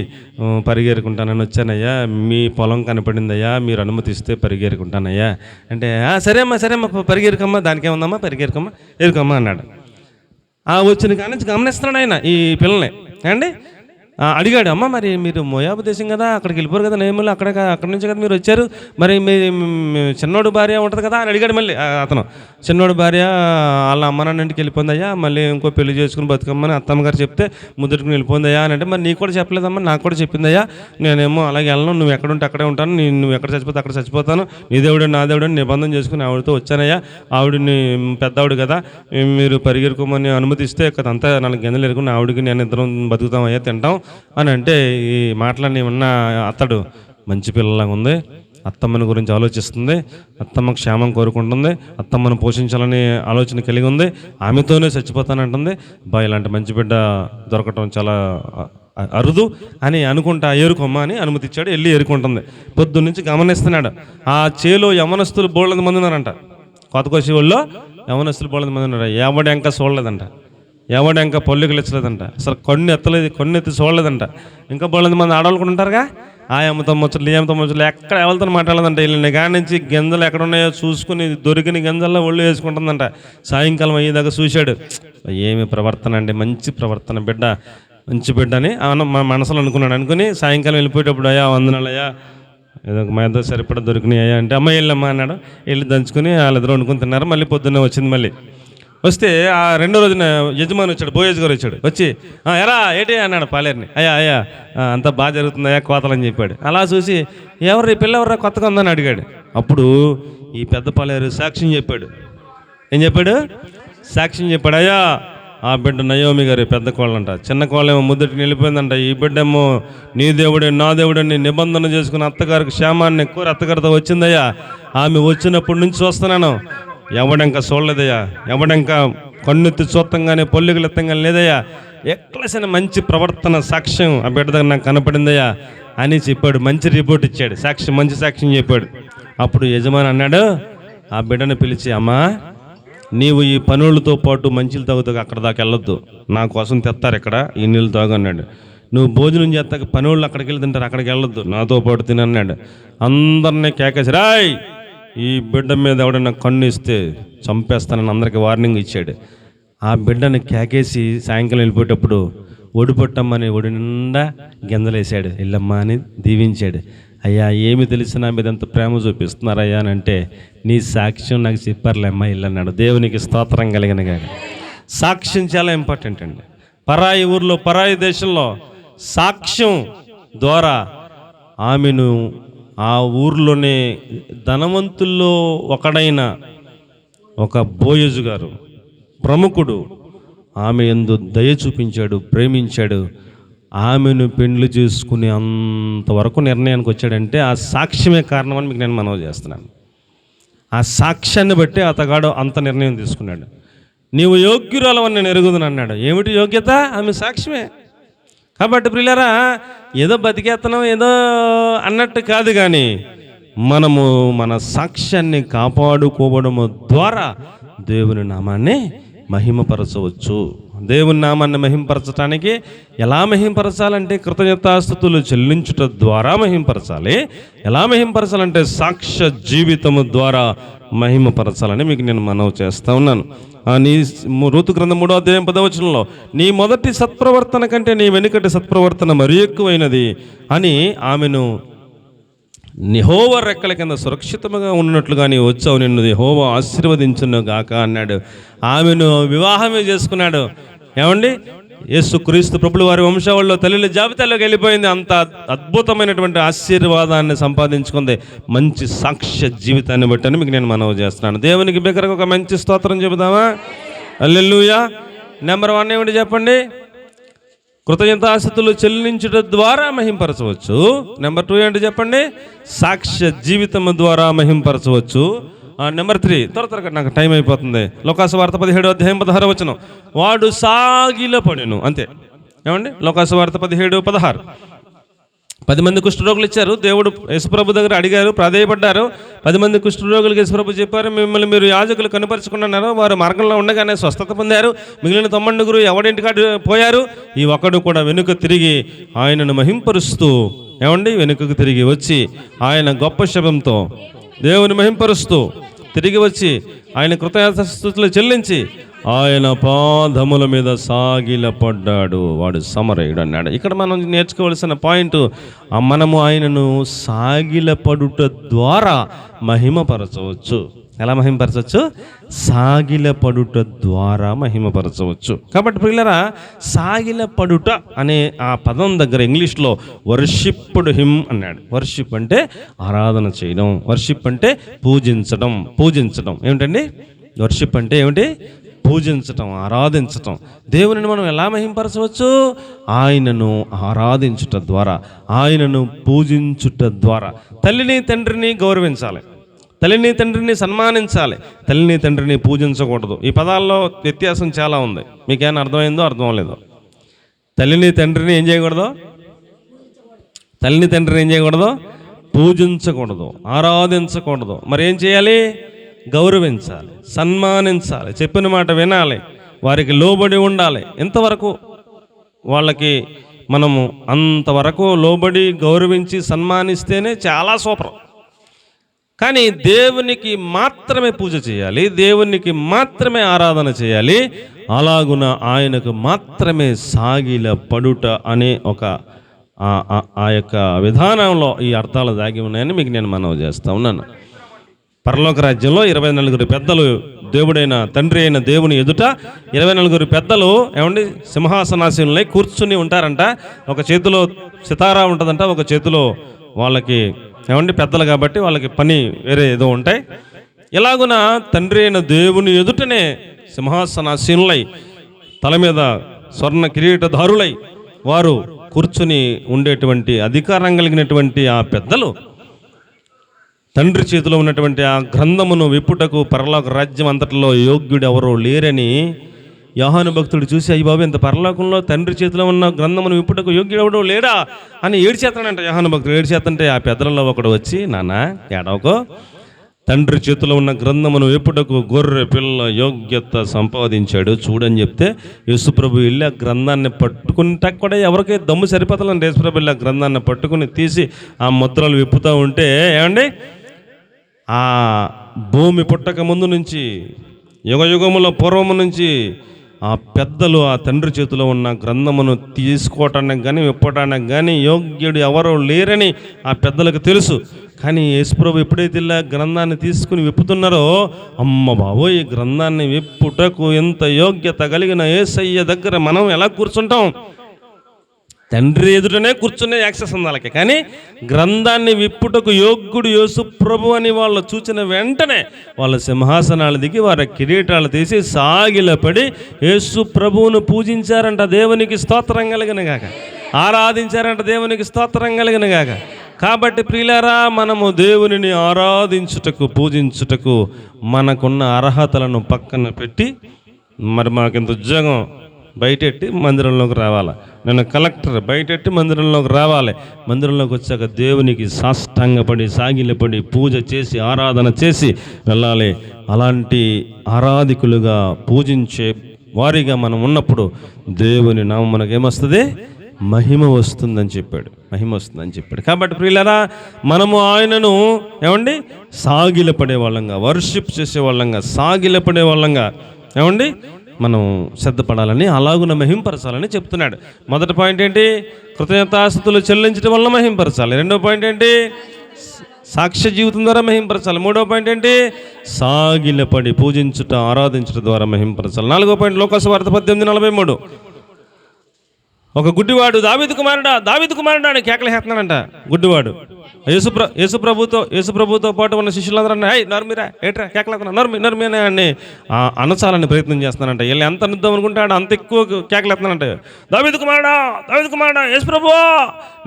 పరిగేరుకుంటానని వచ్చానయ్యా, మీ పొలం కనపడిందయ్యా, మీరు అనుమతిస్తే పరిగేరుకుంటానయ్యా అంటే, సరే అమ్మా పరిగేరుకమ్మా, దానికేముందమ్మా ఎరుకమ్మా అన్నాడు. వచ్చిన కాడి నుంచి గమనిస్తున్నాడు ఆయన ఈ పిల్లల్ని. అండి అడిగాడు, అమ్మ మరి మీరు మోయాబు దేశం కదా, అక్కడికి వెళ్ళిపోరు కదా, నేములు అక్కడి నుంచి కదా మీరు వచ్చారు, మరి మీ చిన్నోడు భార్య ఉంటుంది కదా అని అడిగాడు. మళ్ళీ అతను చిన్నోడు భార్య వాళ్ళ అమ్మ నాన్న ఇంటికి వెళ్ళిపోయిందయ్యా, మళ్ళీ ఇంకో పెళ్లి చేసుకుని బతుకమ్మని అత్తమ్మగారు చెప్తే ముద్దుకుని వెళ్ళిపోయిందయ్యా అని అంటే, మరి నీకు కూడా చెప్పలేదమ్మా, నాకు కూడా చెప్పిందయ్యా, నేనేమో అలాగే వెళ్ళను, నువ్వు ఎక్కడ ఉంటే అక్కడే ఉంటాను, నువ్వు ఎక్కడ చచ్చిపోతే అక్కడ చచ్చిపోతాను, నీ దేవుడు నా దేవుడు నిబంధన చేసుకుని ఆవిడతో వచ్చానయ్యా, ఆవిడని పెద్దవాడు కదా, మీరు పరిగెరుకోమని అనుమతిస్తే అంతా 4 గింజలు ఎరుకుని ఆవిడకి నేను ఇద్దరం బతుకుతామయ్యా, తింటాం అని అంటే, ఈ మాటలన్నీ ఉన్న అతడు మంచి పిల్లలాగా ఉంది, అత్తమ్మని గురించి ఆలోచిస్తుంది, అత్తమ్మ క్షేమం కోరుకుంటుంది, అత్తమ్మను పోషించాలని ఆలోచన కలిగి ఉంది, ఆమెతోనే చచ్చిపోతానంటుంది. ఇలాంటి మంచి బిడ్డ దొరకటం చాలా అరుదు అని అనుకుంటా ఏరుకోమ్మ అని అనుమతి ఇచ్చాడు. వెళ్ళి ఏరుకుంటుంది. పొద్దున్న నుంచి గమనిస్తున్నాడు. ఆ చేలో యవనస్తులు బోళ్ళంత మంది ఉన్నారంట. కొత్తకోసి ఊళ్ళో యవనస్తులు బోళ్ళంత మంది ఉన్నారు. ఎవడెంక చూడలేదంట, ఎవడెంక పొల్లికలు ఇచ్చలేదంట, అసలు కన్ను ఎత్తి చూడలేదంట. ఇంకా బోళ్ళంత మంది ఆడవాళ్ళు కూడా ఉంటారుగా, ఆ అమ్మతో ముచ్చట్లు, ఈ అమ్మతో ముచ్చట్లు, ఎక్కడ ఎవరితో మాట్లాడదంట. వీళ్ళని కాడి నుంచి గింజలు ఎక్కడ ఉన్నాయో చూసుకుని దొరికిన గింజల్లో ఒళ్ళు వేసుకుంటుందంట. సాయంకాలం అయ్యేదాకా చూశాడు. ఏమి ప్రవర్తన అండి, మంచి ప్రవర్తన, బిడ్డ మంచి బిడ్డ అని మా మనసులో అనుకుని సాయంకాలం వెళ్ళిపోయేటప్పుడు, అయ్యా వందనాలయ్యా, ఏదో మా ఇద్దరు సరిపడా దొరికినాయి అయ్యా అంటే, అమ్మ వెళ్ళమ్మా అన్నాడు. వెళ్ళి దంచుకుని వాళ్ళిద్దరు వండుకుని తిన్నారు. మళ్ళీ పొద్దున్నే వచ్చింది. మళ్ళీ వస్తే ఆ రెండో రోజున యజమాని వచ్చాడు, బోయేజ్ గారు వచ్చాడు. వచ్చి ఎరా ఏటి అన్నాడు పాలేరుని. అయ్యా అంతా బాగా జరుగుతుందయ్యా, కోతలని చెప్పాడు. అలా చూసి ఎవరు ఈ పిల్ల ఎవరా కొత్తగా ఉందని అడిగాడు. అప్పుడు ఈ పెద్ద పాలేరు సాక్ష్యం చెప్పాడు. ఏం చెప్పాడు? సాక్ష్యం చెప్పాడు. అయ్యా ఆ బిడ్డ నయోమి గారి పెద్ద కోళ్ళంట, చిన్న కోళ్ళేమో ముద్దటికి వెళ్ళిపోయిందంట. ఈ బిడ్డేమో నీ దేవుడే నా దేవుడని నిబంధన చేసుకుని అత్తగారికి క్షేమాన్ని కోరి అత్తగారితో వచ్చిందయ్యా. ఆమె వచ్చినప్పటి నుంచి చూస్తున్నాను, ఎవడంకా చూడలేదయ్యా, ఎవడంకా కన్నెత్తి చూత్తంగానే పొల్లికలు ఎత్తంగానే లేదయ్యా, ఎక్కలేసిన మంచి ప్రవర్తన సాక్ష్యం ఆ బిడ్డ దగ్గర నాకు కనపడిందయ్యా అని చెప్పాడు. మంచి రిపోర్ట్ ఇచ్చాడు, సాక్ష్యం, మంచి సాక్ష్యం చెప్పాడు. అప్పుడు యజమాని అన్నాడు ఆ బిడ్డను పిలిచి, అమ్మా నీవు ఈ పనులతో పాటు మంచిలు తాగుతావు, అక్కడ దాకా వెళ్ళొద్దు, నా కోసం తెస్తారు ఇక్కడ ఈ నీళ్ళు తాగు అన్నాడు. నువ్వు భోజనం చేస్తాక పనులు అక్కడికి వెళ్ళి తింటారు, అక్కడికి వెళ్ళొద్దు, నాతో పాటు తిని అన్నాడు. అందరినీ కేకేసి, రాయ్ ఈ బిడ్డ మీద ఎవడన్నా కన్ను ఇస్తే చంపేస్తానని అందరికీ వార్నింగ్ ఇచ్చాడు. ఆ బిడ్డని కేకేసి సాయంకాలం వెళ్ళిపోయేటప్పుడు ఒడిపట్టమ్మని ఒడి నిండా గింజలేసాడు. వెళ్ళమ్మా అని దీవించాడు. అయ్యా ఏమి తెలిసి నా మీద ఎంత ప్రేమ చూపిస్తున్నారయ్యా అని అంటే, నీ సాక్ష్యం నాకు చెప్పారులేమ్మా ఇల్లన్నాడు. దేవునికి స్తోత్రం కలిగిన కాక. సాక్ష్యం చాలా ఇంపార్టెంట్ అండి. పరాయి ఊర్లో, పరాయి దేశంలో సాక్ష్యం ద్వారా ఆమెను ఆ ఊర్లోనే ధనవంతుల్లో ఒకడైన ఒక బోయజు గారు ప్రముఖుడు ఆమె యందు దయ చూపించాడు, ప్రేమించాడు. ఆమెను పెండ్లి చేసుకునే అంతవరకు నిర్ణయానికి వచ్చాడంటే ఆ సాక్ష్యమే కారణమని మీకు నేను మనవి చేస్తున్నాను. ఆ సాక్ష్యాన్ని బట్టి అతగాడు అంత నిర్ణయం తీసుకున్నాడు. నీవు యోగ్యురాలవని నేను ఎరుగుదును అన్నాడు. ఏమిటి యోగ్యత? ఆమె సాక్ష్యమే. కాబట్టి ప్రియులారా, ఏదో బతికేతనం ఏదో అన్నట్టు కాదు, కానీ మనము మన సాక్ష్యాన్ని కాపాడుకోవడము ద్వారా దేవుని నామాన్ని మహిమపరచవచ్చు. దేవుని నామాన్ని మహింపరచడానికి ఎలా మహింపరచాలంటే కృతజ్ఞతాస్తుతులు చెల్లించుట ద్వారా మహింపరచాలి. ఎలా మహింపరచాలంటే సాక్ష్య జీవితము ద్వారా మహిమపరచాలని మీకు నేను మనవి చేస్తూ ఉన్నాను. నీ రూతు గ్రంథం 3వ అధ్యాయం 10వ వచనంలో, నీ మొదటి సత్ప్రవర్తన కంటే నీ వెనుకటి సత్ప్రవర్తన మరీ ఎక్కువైనది అని ఆమెను యెహోవా రెక్కల కింద సురక్షితంగా ఉన్నట్లుగా నీ వచ్చావు, నిన్ను యెహోవా ఆశీర్వదించును గాక అన్నాడు. ఆమెను వివాహమే చేసుకున్నాడు. ఏమండి, యేసుక్రీస్తు ప్రభుల వారి వంశావళిలో తల్లిల జాబితాలోకి వెళ్ళిపోయింది. అంత అద్భుతమైనటువంటి ఆశీర్వాదాన్ని సంపాదించుకుంది మంచి సాక్ష్య జీవితాన్ని బట్టి మీకు నేను మనవి చేస్తున్నాను. దేవునికి బిగ్గరగా ఒక మంచి స్తోత్రం చెబుదామా? హల్లెలూయా. నెంబర్ 1 ఏమిటి చెప్పండి? కృతజ్ఞతాస్తుతులు చెల్లించుట ద్వారా మహింపరచవచ్చు. నెంబర్ 2 ఏంటి చెప్పండి? సాక్ష్య జీవితం ద్వారా మహింపరచవచ్చు. నెంబర్ 3, త్వరగా నాకు టైం అయిపోతుంది. లోకాసువార్త 17వ అధ్యాయం 16వ వచనం, వాడు సాగిలపడెను. అంతే. ఏమండి? లోకాసువార్త 17:16. 10 మంది కుష్ఠరోగులు ఇచ్చారు. దేవుడు యేసుప్రభు దగ్గర అడిగారు, ప్రాధేయపడ్డారు. 10 మంది కుష్ఠరోగులకు యేసుప్రభు చెప్పారు, మిమ్మల్ని మీరు యాజకులు కనుపరుచుకున్నారు. వారు మార్గంలో ఉండగానే స్వస్థత పొందారు. మిగిలిన 9 ఎవడింటికాడు పోయారు. ఈ ఒక్కడు కూడా వెనుక తిరిగి ఆయనను మహింపరుస్తూ, ఏమండి, వెనుకకు తిరిగి వచ్చి ఆయన గొప్ప శబ్దంతో దేవుని మహింపరుస్తూ తిరిగి వచ్చి ఆయన కృతజ్ఞతాస్తుతులు చెల్లించి ఆయన పాదముల మీద సాగిలపడ్డాడు. వాడు సమరయుడు అన్నాడు. ఇక్కడ మనం నేర్చుకోవాల్సిన పాయింట్, మనము ఆయనను సాగిలపడుట ద్వారా మహిమపరచవచ్చు. ఎలా మహిమపరచవచ్చు? సాగిలపడుట ద్వారా మహిమపరచవచ్చు. కాబట్టి ప్రియులారా, సాగిలపడుట అనే ఆ పదం దగ్గర ఇంగ్లీష్లో వర్షిప్డ్ హిమ్ అన్నాడు. వర్షిప్ అంటే ఆరాధన చేయడం, వర్షిప్ అంటే పూజించడం. ఏమిటండి వర్షిప్ అంటే? ఏమిటి? పూజించటం, ఆరాధించటం. దేవునిని మనం ఎలా మహింపరచవచ్చు? ఆయనను ఆరాధించుట ద్వారా, ఆయనను పూజించుట ద్వారా. తల్లిని తండ్రిని గౌరవించాలి, తల్లిని తండ్రిని సన్మానించాలి, తల్లిని తండ్రిని పూజించకూడదు. ఈ పదాల్లో వ్యత్యాసం చాలా ఉంది. మీకేమైనా అర్థమైందో అర్థం లేదో? తల్లిని తండ్రిని ఏం చేయకూడదు? తల్లిని తండ్రిని ఏం చేయకూడదు? పూజించకూడదు, ఆరాధించకూడదు. మరి ఏం చేయాలి? గౌరవించాలి, సన్మానించాలి, చెప్పిన మాట వినాలి, వారికి లోబడి ఉండాలి. ఎంతవరకు వాళ్ళకి మనము అంతవరకు లోబడి గౌరవించి సన్మానిస్తేనే చాలా సూపర్. కానీ దేవునికి మాత్రమే పూజ చేయాలి, దేవునికి మాత్రమే ఆరాధన చేయాలి, అలాగున ఆయనకు మాత్రమే సాగిల పడుట అనే ఒక ఆ యొక్క విధానంలో ఈ అర్థాలు దాగి ఉన్నాయని మీకు నేను మనవి చేస్తా ఉన్నాను. పరలోక రాజ్యంలో 24 పెద్దలు, దేవుడైన తండ్రి అయిన దేవుని ఎదుట 24 పెద్దలు ఏమండి సింహాసనాసీనులై కూర్చుని ఉంటారంట. ఒక చేతిలో సితారా ఉంటుందంట, ఒక చేతిలో వాళ్ళకి ఏమండి పెద్దలు కాబట్టి వాళ్ళకి పని వేరే ఏదో ఉంటాయి. ఇలాగున తండ్రి అయిన దేవుని ఎదుటనే సింహాసనాసీనులై తల మీద స్వర్ణ కిరీటధారులై వారు కూర్చుని ఉండేటువంటి అధికారం కలిగినటువంటి ఆ పెద్దలు తండ్రి చేతిలో ఉన్నటువంటి ఆ గ్రంథమును విప్పుటకు పరలోక రాజ్యం అంతటిలో యోగ్యుడు ఎవరో లేరని యోహాను భక్తుడు చూసి, అయ్యి బాబు, ఇంత పరలోకంలో తండ్రి చేతిలో ఉన్న గ్రంథమును విప్పుటకు యోగ్యుడు ఎవడో లేడా అని ఏడ్చేస్తానంట యోహాను భక్తుడు. ఏడ్చేస్తుంటే ఆ పెద్దలలో ఒకడు వచ్చి, నాన్న ఏడవకో, తండ్రి చేతిలో ఉన్న గ్రంథమును విప్పుటకు గొర్రె పిల్ల యోగ్యత సంపాదించాడు చూడని చెప్తే, యేసుప్రభు వెళ్ళి ఆ గ్రంథాన్ని పట్టుకుంటా కూడా ఎవరికి దమ్ము సరిపోతాలని యేసుప్రభు వెళ్ళి ఆ గ్రంథాన్ని పట్టుకుని తీసి ఆ ముద్రలు విప్పుతూ ఉంటే ఏమండి ఆ భూమి పుట్టక ముందు నుంచి యుగయుగముల పూర్వము నుంచి ఆ పెద్దలు ఆ తండ్రి చేతిలో ఉన్న గ్రంథమును తీసుకోవటానికి కానీ విప్పటానికి కానీ యోగ్యుడు ఎవరో లేరని ఆ పెద్దలకు తెలుసు. కానీ యేసుప్రభు ఎప్పుడైతే ఇలా గ్రంథాన్ని తీసుకుని విప్పుతున్నారో, అమ్మ బాబోయ్, ఈ గ్రంథాన్ని విప్పుటకు ఎంత యోగ్యత కలిగిన యేసయ్య దగ్గర మనం ఎలా కూర్చుంటాం? తండ్రి ఎదుటనే కూర్చునే యాక్సెస్ ఉంది వాళ్ళకి. కానీ గ్రంథాన్ని విప్పుటకు యోగ్యుడు యేసుప్రభు అని వాళ్ళు చూసిన వెంటనే వాళ్ళ సింహాసనాలు దిగి వారి కిరీటాలు తీసి సాగిలపడి యేసుప్రభువును పూజించారంట. దేవునికి స్తోత్రం కలిగిన గాక. ఆరాధించారంట. దేవునికి స్తోత్రం కలిగిన గాక. కాబట్టి ప్రియులారా, మనము దేవునిని ఆరాధించుటకు, పూజించుటకు మనకున్న అర్హతలను పక్కన పెట్టి, మరి మాకింత ఉద్యోగం బయటెట్టి మందిరంలోకి రావాలి, నేను కలెక్టర్ బయటెట్టి మందిరంలోకి రావాలి, మందిరంలోకి వచ్చాక దేవునికి సాష్టాంగపడి సాగిలపడి పూజ చేసి ఆరాధన చేసి వెళ్ళాలి. అలాంటి ఆరాధికులుగా పూజించే వారిగా మనం ఉన్నప్పుడు దేవుని నామం మనకేమొస్తుంది? మహిమ వస్తుందని చెప్పాడు, మహిమ వస్తుందని చెప్పాడు. కాబట్టి ప్రియులారా, మనము ఆయనను ఏమండి సాగిలపడే వాళ్ళంగా, వర్షిప్ చేసే వాళ్ళంగా, సాగిలపడే వాళ్ళంగా ఏమండి మనం సిద్ధపడాలని, అలాగున మహింపరచాలని చెప్తున్నాడు. మొదటి పాయింట్ ఏంటి? కృతజ్ఞతాస్తుతులు చెల్లించడం వల్ల మహింపరచాలి. రెండో పాయింట్ ఏంటి? సాక్ష్య జీవితం ద్వారా మహింపరచాలి. మూడో పాయింట్ ఏంటి? సాగిలపడి పూజించుట, ఆరాధించుట ద్వారా మహింపరచాలి. నాలుగో పాయింట్ లోకాసువార్త 18:43. ఒక గుడ్డివాడు దావీదు కుమారుడా అని కేకలు వేస్తున్నాడంట. గుడ్డివాడు యేసుప్రభుతో పాటు ఉన్న శిష్యులందరూ హై నర్మిరా ఏట్రా కేకలేస్తున్నా నర్మి అని అనచాలని ప్రయత్నం చేస్తున్నానంట. వీళ్ళు ఎంత అనుద్దాం అనుకుంటాడు అంత ఎక్కువ కేకలేస్తున్నానంట. దావీదు కుమారుడా యేసుప్రభు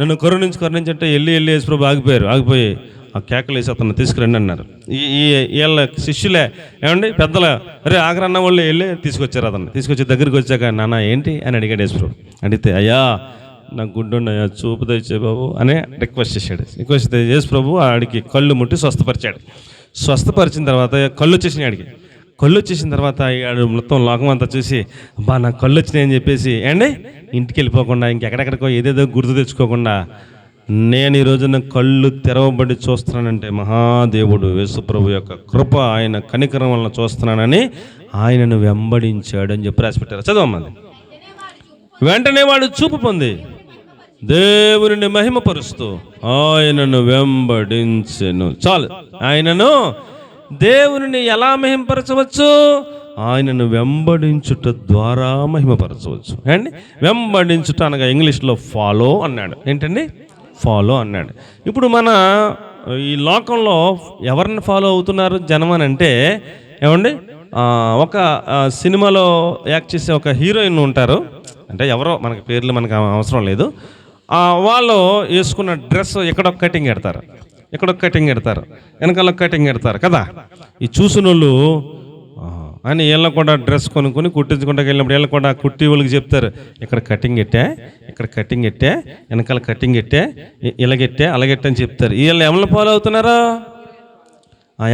నన్ను కరుణించంటే వెళ్ళి యేసుప్రభు ఆగిపోయి ఆ కేకలు వేసి అతను తీసుకురండి అన్నారు. వీళ్ళ శిష్యులే ఏమండి పెద్దల అరే ఆగ్రన్న వాళ్ళు వెళ్ళి తీసుకొచ్చారు. అతన్ని తీసుకొచ్చి దగ్గరికి వచ్చాక, నాన్న ఏంటి అని అడిగాడు యేసుప్రభు. అడిగితే, అయ్యా నాకు గుడ్డున్నాయా చూపు తెచ్చే బాబు అని రిక్వెస్ట్ చేశాడు. రిక్వెస్ట్ చేస్తే యేసుప్రభు ఆడికి కళ్ళు ముట్టి స్వస్థపరిచాడు. స్వస్థపరిచిన తర్వాత కళ్ళు వచ్చేసిన తర్వాత ఆడు మొత్తం లోకం అంతా చూసి, అబ్బా నాకు కళ్ళు వచ్చినాయి అని చెప్పేసి అండి ఇంటికి వెళ్ళిపోకుండా, ఇంకెక్కడెక్కడికో ఏదేదో గుర్తు తెచ్చుకోకుండా, నేను ఈ రోజున కళ్ళు తెరవబడి చూస్తున్నానంటే మహాదేవుడు యేసుప్రభు యొక్క కృప, ఆయన కనికరం వలన చూస్తున్నానని ఆయనను వెంబడించాడు అని చెప్పి రాసిపెట్టారు. చదవమ్మది. వెంటనే వాడు చూపు పొంది దేవుని మహిమపరుస్తూ ఆయనను వెంబడించెను. చాలు. ఆయనను దేవుని ఎలా మహిమపరచవచ్చు? ఆయనను వెంబడించుట ద్వారా మహిమపరచవచ్చు అండి. వెంబడించుట అనగా ఇంగ్లీష్లో ఫాలో అన్నాడు. ఏంటండి? ఫాలో అన్నాడు. ఇప్పుడు మన ఈ లోకంలో ఎవరిని ఫాలో అవుతున్నారు జనం అని అంటే ఏమండి? ఒక సినిమాలో యాక్ట్ చేసే ఒక హీరోయిన్ ఉంటారు, అంటే ఎవరో మనకి పేర్లు మనకు అవసరం లేదు. వాళ్ళు వేసుకున్న డ్రెస్ ఎక్కడొక కటింగ్ ఎడతారు, ఎక్కడొక కటింగ్ ఎడతారు, వెనకాల కటింగ్ ఎడతారు కదా. ఈ చూసిన వాళ్ళు అని వీళ్ళ కూడా డ్రెస్ కొనుక్కొని కుట్టించుకుంటూ వెళ్ళినప్పుడు వీళ్ళ కూడా కుట్టి వాళ్ళకి చెప్తారు, ఇక్కడ కటింగ్ ఎట్టే, ఇక్కడ కటింగ్ ఎట్టే, వెనకాల కటింగ్ ఎట్టే, ఇలాగెట్టే అలాగెట్టే అని చెప్తారు. వీళ్ళు ఎవరిని ఫాలో అవుతున్నారా?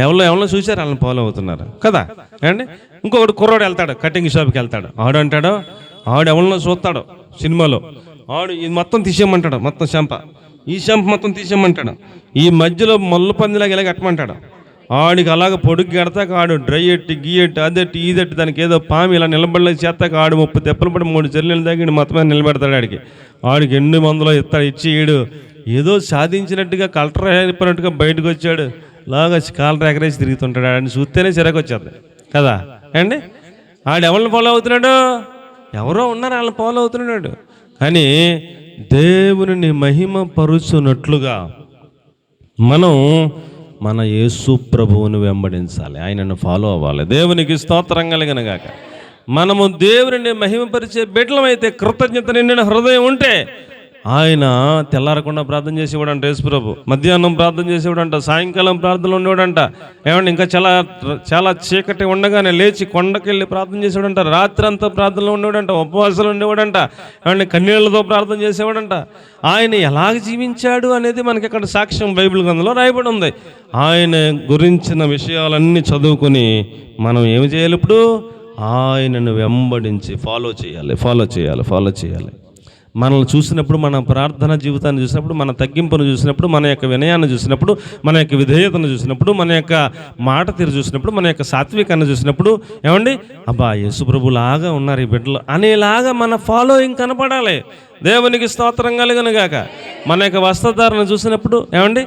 ఎవరిలో చూశారు వాళ్ళని ఫాలో అవుతున్నారు కదా అండి. ఇంకొకటి కుర్రోడు వెళ్తాడు కటింగ్ షాప్కి వెళ్తాడు, ఆడు అంటాడు, ఆడు ఎవరినో చూస్తాడు సినిమాలో, ఆడు ఇది మొత్తం తీసేయమంటాడు, మొత్తం షంప ఈ షంప మొత్తం తీసేయమంటాడు, ఈ మధ్యలో మల్లు పందిలాగా ఇలాగ ఎట్టమంటాడు. ఆడికి అలాగ పొడుగు కడతాక ఆడు డ్రై ఎట్టి గీయట్టి అదెట్టి ఇదెట్టి దానికి ఏదో పాము ఇలా నిలబడలే చేస్తాక ఆడు 30 తెప్పలు పడి 3 చెల్లెలు దగ్గర మొత్తమే నిలబెడతాడు. ఆడికి 8 మందులో ఇచ్చి ఈడు ఏదో సాధించినట్టుగా కలెక్టర్ అయిపోయినట్టుగా బయటకు వచ్చాడు, లాగా కాలర్ ఎగరేసి తిరుగుతుంటాడు. ఆడిని చూస్తేనే చిరాకు వచ్చేది కదా అండి. ఆడు ఎవరిని ఫాలో అవుతున్నాడు? ఎవరో ఉన్నారు వాళ్ళని ఫాలో అవుతున్నాడు. కానీ దేవుని మహిమ పరుచున్నట్లుగా మనం మన యేసు ప్రభువుని వెంబడించాలి, ఆయనను ఫాలో అవ్వాలి. దేవునికి స్తోత్రం కలుగును గాక. మనము దేవుని మహిమపరిచే బిడ్డలమైతే, కృతజ్ఞత నిండిన హృదయం ఉంటే ఆయన తెల్లారకుండా ప్రార్థన చేసేవాడంట యేసు ప్రభు, మధ్యాహ్నం ప్రార్థన చేసేవాడంట, సాయంకాలం ప్రార్థనలు ఉండేవాడంట. ఏమంటే ఇంకా చాలా చాలా చీకటి ఉండగానే లేచి కొండకెళ్ళి ప్రార్థన చేసేవాడంట, రాత్రి అంతా ప్రార్థనలో ఉండేవాడంట, ఉపవాసాలు ఉండేవాడంట, ఏమంటే కన్నీళ్లతో ప్రార్థన చేసేవాడంట. ఆయన ఎలాగ జీవించాడు అనేది మనకి అక్కడ సాక్ష్యం బైబిల్ గ్రంథంలో రాయబడి ఉంది. ఆయన గురించిన విషయాలన్నీ చదువుకొని మనం ఏమి చేయాలి? ఇప్పుడు ఆయనను వెంబడించి ఫాలో చేయాలి. మనల్ని చూసినప్పుడు, మన ప్రార్థన జీవితాన్ని చూసినప్పుడు, మన తగ్గింపును చూసినప్పుడు, మన యొక్క వినయాన్ని చూసినప్పుడు, మన యొక్క విధేయతను చూసినప్పుడు, మన యొక్క మాట తీరు చూసినప్పుడు, మన యొక్క సాత్వికాన్ని చూసినప్పుడు, ఏమండి అబ్బా యేసుప్రభులాగా ఉన్నారు ఈ బిడ్డలు అనేలాగా మన ఫాలోయింగ్ కనపడాలి. దేవునికి స్తోత్రం కలుగును గాక. మన యొక్క వస్త్రధారణ చూసినప్పుడు, ఏమండి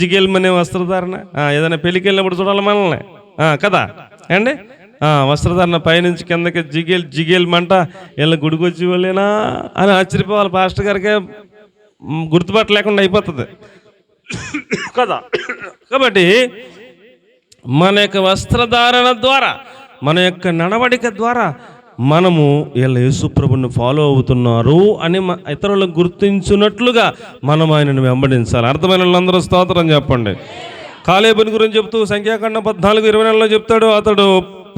జిగిల్మనే వస్త్రధారణ, ఏదైనా పెళ్ళికి వెళ్ళినప్పుడు చూడాలి మనల్ని కదా ఏమండి. వస్త్రధారణ పైనుంచి కిందకి జిగేల్ మంట వీళ్ళ గుడికొచ్చి వాళ్ళేనా అని ఆశ్చర్యపోవాలి. పాస్టర్ గారికే గుర్తుపట్టలేకుండా అయిపోతుంది కదా. కాబట్టి మన యొక్క వస్త్రధారణ ద్వారా, మన యొక్క నడవడిక ద్వారా మనము వీళ్ళ యేసు ప్రభుని ఫాలో అవుతున్నారు అని ఇతరులకు గుర్తించున్నట్లుగా మనం ఆయనను వెంబడించాలి. అర్థమైన వాళ్ళందరూ స్తోత్రం చెప్పండి. కాలేబుని గురించి చెప్తూ సంఖ్యాకాండం 14:24 చెప్తాడు, అతడు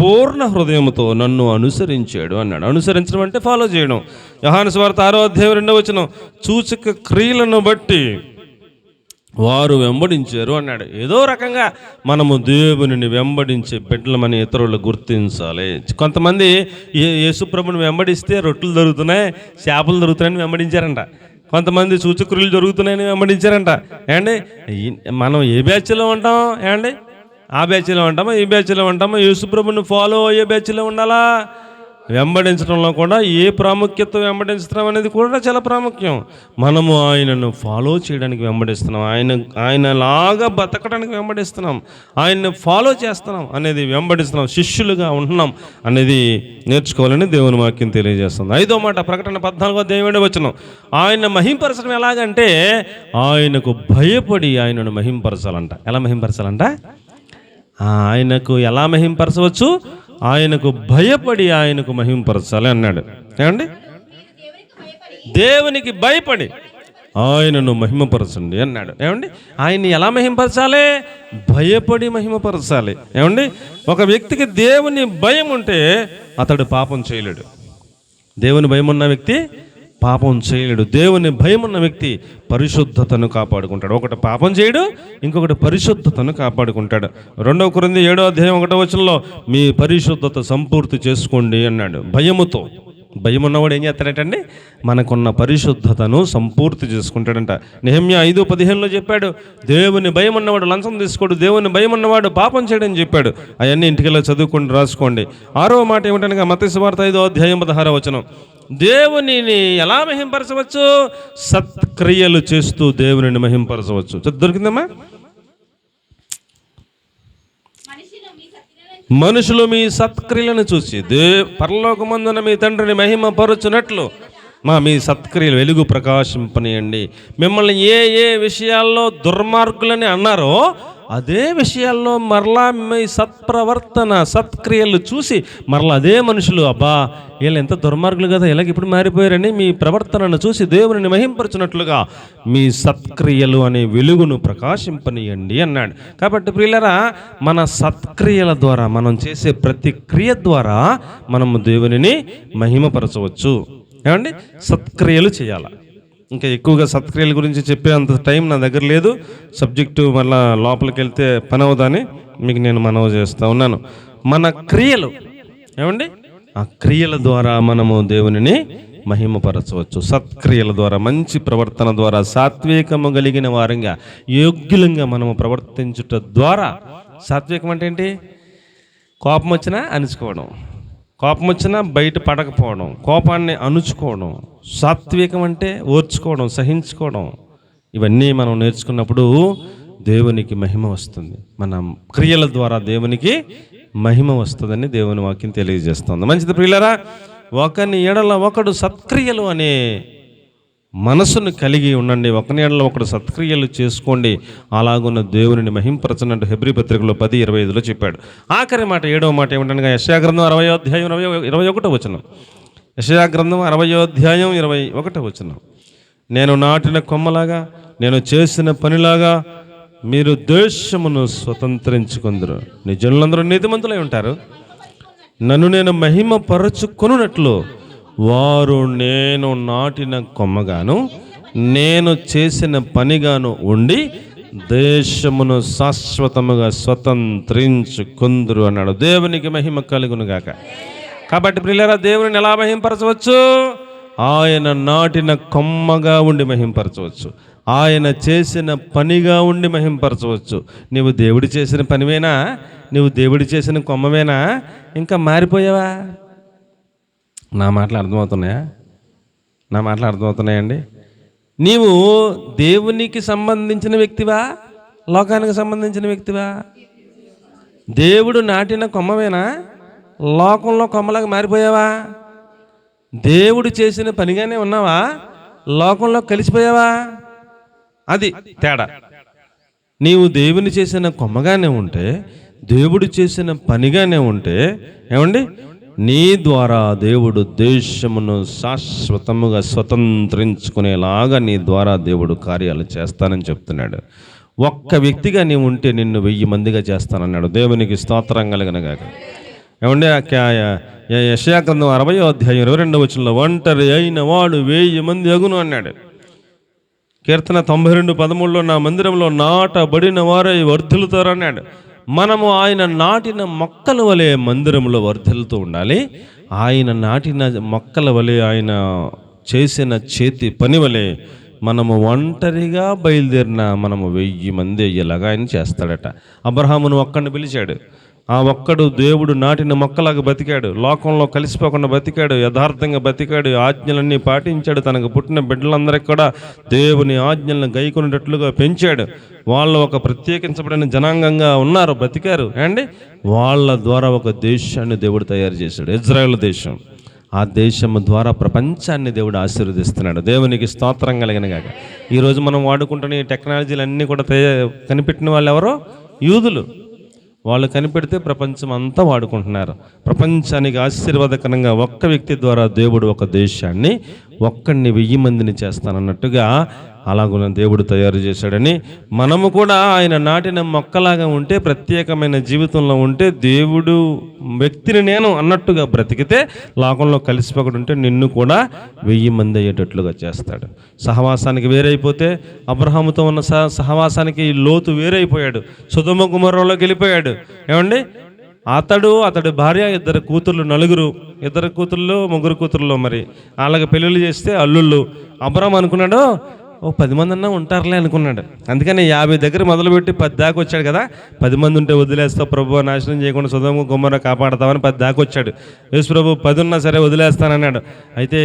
పూర్ణ హృదయంతో నన్ను అనుసరించాడు అన్నాడు. అనుసరించడం అంటే ఫాలో చేయడం. యోహాను సువార్త 6:2 సూచక క్రియలను బట్టి వారు వెంబడించారు అన్నాడు. ఏదో రకంగా మనము దేవుని వెంబడించే బిడ్డలమని ఇతరులు గుర్తించాలి. కొంతమంది యేసుప్రభుని వెంబడిస్తే రొట్టెలు దొరుకుతున్నాయి, చేపలు దొరుకుతున్నాయని వెంబడించారంట. కొంతమంది సూచక్రియలు జరుగుతున్నాయని వెంబడించారంట. ఏమండి మనం ఏ బ్యాచ్లో ఉంటాం? ఏమండి ఆ బ్యాచ్లో ఉంటామా, ఈ బ్యాచ్లో ఉంటామా? యేసుప్రభుని ఫాలో అయ్యే బ్యాచ్లో ఉండాలా? వెంబడించడంలో కూడా ఏ ప్రాముఖ్యత వెంబడించడం అనేది కూడా చాలా ప్రాముఖ్యం. మనము ఆయనను ఫాలో చేయడానికి వెంబడిస్తున్నాం, ఆయనలాగా బతకడానికి వెంబడిస్తున్నాం, ఆయన్ని ఫాలో చేస్తున్నాం అనేది వెంబడిస్తున్నాం, శిష్యులుగా ఉంటున్నాం అనేది నేర్చుకోవాలని దేవుని వాక్యం తెలియజేస్తుంది. 5వ మాట ప్రకటన 14:7 ఆయన మహింపరచడం ఎలాగంటే ఆయనకు భయపడి ఆయనను మహింపరచాలంట. ఎలా మహింపరచాలంట? ఆయనకు ఎలా మహింపరచవచ్చు? ఆయనకు భయపడి ఆయనకు మహింపరచాలి అన్నాడు. ఏమండి దేవునికి భయపడి ఆయనను మహిమపరచండి అన్నాడు. ఏమండి ఆయన్ని ఎలా మహింపరచాలి? భయపడి మహిమపరచాలి. ఏమండి ఒక వ్యక్తికి దేవుని భయం ఉంటే అతడు పాపం చేయలేడు. దేవుని భయం ఉన్న వ్యక్తి పాపం చేయలేడు. దేవుని భయం ఉన్న వ్యక్తి పరిశుద్ధతను కాపాడుకుంటాడు. ఒకటి పాపం చేయడు, ఇంకొకటి పరిశుద్ధతను కాపాడుకుంటాడు. 2 కొరింథీ 7:1 మీ పరిశుద్ధత సంపూర్తి చేసుకోండి అన్నాడు. భయం ఉన్నవాడు ఏం చేస్తాడటండి? మనకున్న పరిశుద్ధతను సంపూర్తి చేసుకుంటాడంట. నెహెమ్యా 5:15 చెప్పాడు, దేవుని భయం ఉన్నవాడు లంచం తీసుకోడు, దేవుని భయం ఉన్నవాడు పాపం చేయడని చెప్పాడు. అవన్నీ ఇంటికెళ్ళి చదువుకోండి, రాసుకోండి. 6వ మాట ఏమిటనగా మత్తయి సువార్త 5:16 దేవునిని ఎలా మహింపరచవచ్చు? సత్క్రియలు చేస్తూ దేవునిని మహింపరచవచ్చు. దొరికిందమ్మా? మనుషులు మీ సత్క్రియలను చూసి పరలోకమందున మీ తండ్రిని మహిమపరచునట్లు మీ సత్క్రియలు వెలుగు ప్రకాశింపనియండి. మిమ్మల్ని ఏ విషయాల్లో దుర్మార్గులని అన్నారో అదే విషయాల్లో మరలా మీ సత్ప్రవర్తన సత్క్రియలు చూసి మరలా అదే మనుషులు, అబ్బా వీళ్ళు ఎంత దుర్మార్గులు కదా, ఇలాగ ఇప్పుడు మారిపోయారని మీ ప్రవర్తనను చూసి దేవుని మహింపరచున్నట్లుగా మీ సత్క్రియలు అనే వెలుగును ప్రకాశింపనీయండి అన్నాడు. కాబట్టి ప్రియులారా, మన సత్క్రియల ద్వారా, మనం చేసే ప్రతి క్రియ ద్వారా మనము దేవునిని మహిమపరచవచ్చు. ఏమండి, సత్క్రియలు చేయాలి. ఇంకా ఎక్కువగా సత్క్రియల గురించి చెప్పే అంత టైం నా దగ్గర లేదు. సబ్జెక్టు మళ్ళా లోపలికి వెళ్తే పని అవుదని మీకు నేను మనవి చేస్తూ ఉన్నాను. మన క్రియలు, ఏమండి, ఆ క్రియల ద్వారా మనము దేవునిని మహిమపరచవచ్చు. సత్క్రియల ద్వారా, మంచి ప్రవర్తన ద్వారా, సాత్వికము కలిగిన వారంగా, యోగ్యులంగా మనము ప్రవర్తించుట ద్వారా. సాత్వికం అంటే ఏంటి? కోపం వచ్చినా అణుచుకోవడం, కోపం వచ్చినా బయట పడకపోవడం, కోపాన్ని అణుచుకోవడం. సాత్వికం అంటే ఓర్చుకోవడం, సహించుకోవడం. ఇవన్నీ మనం నేర్చుకున్నప్పుడు దేవునికి మహిమ వస్తుంది. మన క్రియల ద్వారా దేవునికి మహిమ వస్తుందని దేవుని వాక్యం తెలియజేస్తుంది. మంచిది ప్రియులారా, ఒకని ఎడల ఒకడు సత్క్రియలు అనే మనసును కలిగి ఉండండి. ఒకని ఎడల ఒకడు సత్క్రియలు చేసుకోండి, అలాగున్న దేవునిని మహింపరచనట్టు హెబ్రీ పత్రికలో 10:25 చెప్పాడు. ఆఖరి మాట, 7వ మాట ఏమిటనగా యెషయా గ్రంథం 60వ అధ్యాయం 21వ వచనం. యెషయా గ్రంథం 60వ అధ్యాయం 21వ వచనం. నేను నాటిన కొమ్మలాగా, నేను చేసిన పనిలాగా మీరు దేశమును స్వతంత్రించుకుందరు. నీ జనులందరూ నీతిమంతులై ఉంటారు. నన్ను నేను మహిమ పరచుకొనున్నట్లు వారు నేను నాటిన కొమ్మగాను, నేను చేసిన పనిగాను ఉండి దేశమును శాశ్వతముగా స్వతంత్రించుకుందురు అన్నాడు. దేవునికి మహిమ కలుగును గాక. కాబట్టి ప్రియులారా, దేవుని ఎలా మహింపరచవచ్చు? ఆయన నాటిన కొమ్మగా ఉండి మహింపరచవచ్చు, ఆయన చేసిన పనిగా ఉండి మహింపరచవచ్చు. నీవు దేవుడు చేసిన పనివేనా? నువ్వు దేవుడు చేసిన కొమ్మవేనా? ఇంకా మారిపోయావా? నా మాటలు అర్థమవుతున్నాయా? నా మాటలు అర్థమవుతున్నాయండి? నీవు దేవునికి సంబంధించిన వ్యక్తివా, లోకానికి సంబంధించిన వ్యక్తివా? దేవుడు నాటిన కొమ్మవేనా? లోకంలో కొమ్మలాగా మారిపోయావా? దేవుడు చేసిన పనిగానే ఉన్నావా? లోకంలో కలిసిపోయావా? అది తేడా. నీవు దేవుని చేసిన కొమ్మగానే ఉంటే, దేవుడు చేసిన పనిగానే ఉంటే, ఏమండి, నీ ద్వారా దేవుడు దేశమును శాశ్వతముగా స్వతంత్రించుకునేలాగా నీ ద్వారా దేవుడు కార్యాలు చేస్తానని చెప్తున్నాడు. ఒక్క వ్యక్తిగా నీవు ఉంటే నిన్ను 1000 మందిగా చేస్తానన్నాడు. దేవునికి స్తోత్రం కలుగునుగాక. ఏమండి, యెషయా గ్రంథం 60వ అధ్యాయం 22వ వచనంలో ఒంటరి అయిన వాడు 1000 మంది అగును అన్నాడు. కీర్తన 92:13లో నా మందిరంలో నాటబడిన వారై వర్ధిల్లుతారు అన్నాడు. మనము ఆయన నాటిన మొక్కల వలె మందిరంలో వర్ధిల్లుతూ ఉండాలి. ఆయన నాటిన మొక్కల వలె, ఆయన చేసిన చేతి పని వలె మనము ఒంటరిగా బయలుదేరిన మనము 1000 మంది అయ్యేలాగా ఆయన చేస్తాడట. అబ్రహామును ఒక్కడిని పిలిచాడు. ఆ ఒక్కడు దేవుడు నాటిన మొక్కలాగా బతికాడు, లోకంలో కలిసిపోకుండా బతికాడు, యథార్థంగా బతికాడు, ఆజ్ఞలన్నీ పాటించాడు. తనకు పుట్టిన బిడ్డలందరికీ కూడా దేవుని ఆజ్ఞలను గైకొనేటట్లుగా పెంచాడు. వాళ్ళు ఒక ప్రత్యేకించబడిన జనాంగంగా ఉన్నారు, బతికారు అండి. వాళ్ళ ద్వారా ఒక దేశాన్ని దేవుడు తయారు చేశాడు, ఇజ్రాయెల్ దేశం. ఆ దేశం ద్వారా ప్రపంచాన్ని దేవుడు ఆశీర్వదిస్తున్నాడు. దేవునికి స్తోత్రం కలిగినగాక. ఈరోజు మనం వాడుకుంటున్న ఈ టెక్నాలజీలు అన్నీ కూడా కనిపెట్టిన వాళ్ళు ఎవరో? యూదులు. వాళ్ళు కనిపెడితే ప్రపంచం అంతా వాడుకుంటున్నారు. ప్రపంచానికి ఆశీర్వాదకరంగా ఒక్క వ్యక్తి ద్వారా దేవుడు ఒక దేశాన్ని, ఒక్కడిని 1000 మందిని చేస్తానన్నట్టుగా అలాగున్న దేవుడు తయారు చేశాడని, మనము కూడా ఆయన నాటిన మొక్కలాగా ఉంటే, ప్రత్యేకమైన జీవితంలో ఉంటే, దేవుడు వ్యక్తిని నేను అన్నట్టుగా బ్రతికితే, లోకంలో కలిసిపోకుండా ఉంటే నిన్ను కూడా 1000 మంది అయ్యేటట్లుగా చేస్తాడు. సహవాసానికి వేరైపోతే, అబ్రహాముతో ఉన్న సహవాసానికి లోతు వేరైపోయాడు, సొదొమ గొమొర్రాలోకి వెళ్ళిపోయాడు. ఏమండి, అతడి భార్య, 2 కూతుర్లు, 2 కూతుర్లు 3 కూతుర్లు, మరి వాళ్ళకి పెళ్ళిళ్ళు చేస్తే అల్లుళ్ళు. అబ్రహాం అనుకున్నాడు, 10 మంది అన్నా ఉంటారులే అనుకున్నాడు. అందుకని 50 దగ్గర మొదలుపెట్టి 10 దాకా వచ్చాడు కదా. 10 మంది ఉంటే వదిలేస్తావు ప్రభు, నాశనం చేయకుండా సొదొమ గొమొర్రా కాపాడతామని 10 దాకా వచ్చాడు. యేసు ప్రభు 10 ఉన్నా సరే వదిలేస్తానన్నాడు. అయితే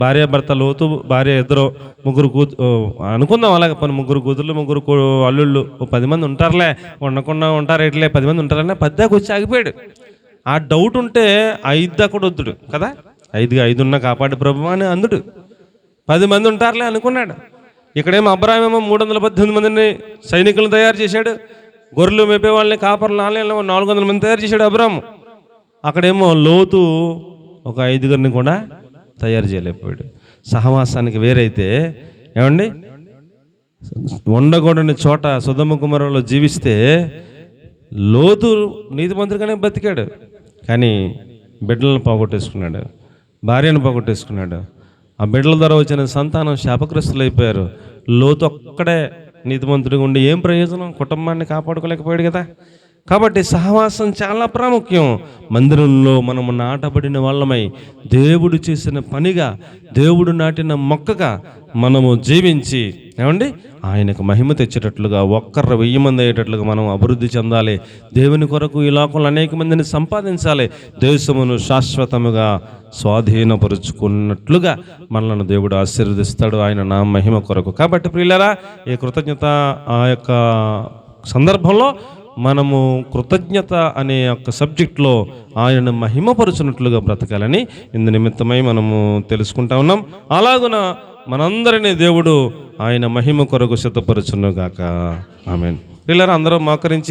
భార్య భర్త లోతు, భార్య 3 అనుకుందాం అలాగే, 3 కూతుర్లు 3 అల్లుళ్ళు, 10 మంది ఉంటారులే, ఉండకుండా ఉంటారు ఎట్లే, 10 మంది ఉంటారనే 10 దాకా వచ్చి ఆగిపోయాడు. ఆ డౌట్ ఉంటే 5 దాకా వద్దుడు కదా. 5 ఉన్నా కాపాడు ప్రభు అని అందుడు. 10 మంది ఉంటారులే అనుకున్నాడు. ఇక్కడేమో అబ్రాహామేమో 318 మందిని సైనికులను తయారు చేశాడు. గొర్రెలు మేపే వాళ్ళని కాపర్లు 400 మంది తయారు చేశాడు అబ్రాము. అక్కడేమో లోతు ఒక 5గురిని కూడా తయారు చేయలేకపోయాడు. సహవాసానికి వేరైతే ఏమండి, ఉండకూడని చోట సొదొమ గొమొర్రాలో జీవిస్తే లోతు నీతిమంతుడిగానే బతికాడు, కానీ బిడ్డలను పోగొట్టేసుకున్నాడు, భార్యను పోగొట్టేసుకున్నాడు. ఆ బిడ్డల ద్వారా వచ్చిన సంతానం శాపగ్రస్తులు అయిపోయారు. లోతు ఒక్కడే నీతిమంతుడిగా ఉండి ఏం ప్రయోజనం? కుటుంబాన్ని కాపాడుకోలేకపోయాడు కదా. కాబట్టి సహవాసం చాలా ప్రాముఖ్యం. మందిరంలో మనము నాటబడిన వాళ్ళమై దేవుడు చేసిన పనిగా, దేవుడు నాటిన మొక్కగా మనము జీవించి ఏమండి ఆయనకు మహిమ తెచ్చేటట్లుగా, 1,000 మంది అయ్యేటట్లుగా మనం అభివృద్ధి చెందాలి. దేవుని కొరకు ఈ లోకంలో అనేక మందిని సంపాదించాలి. దేశమును శాశ్వతముగా స్వాధీనపరుచుకున్నట్లుగా మనల్ని దేవుడు ఆశీర్వదిస్తాడు ఆయన నా మహిమ కొరకు. కాబట్టి ప్రియులారా, ఈ కృతజ్ఞత ఆ యొక్క సందర్భంలో మనము కృతజ్ఞత అనే యొక్క సబ్జెక్ట్లో ఆయనను మహిమపరుచున్నట్లుగా బ్రతకాలని ఇందు నిమిత్తమై మనము తెలుసుకుంటా ఉన్నాం. అలాగున మనందరినీ దేవుడు ఆయన మహిమ కొరకు సిద్ధపరచునుగాక. ఆమేన్. పిల్లలు అందరూ మోకరించి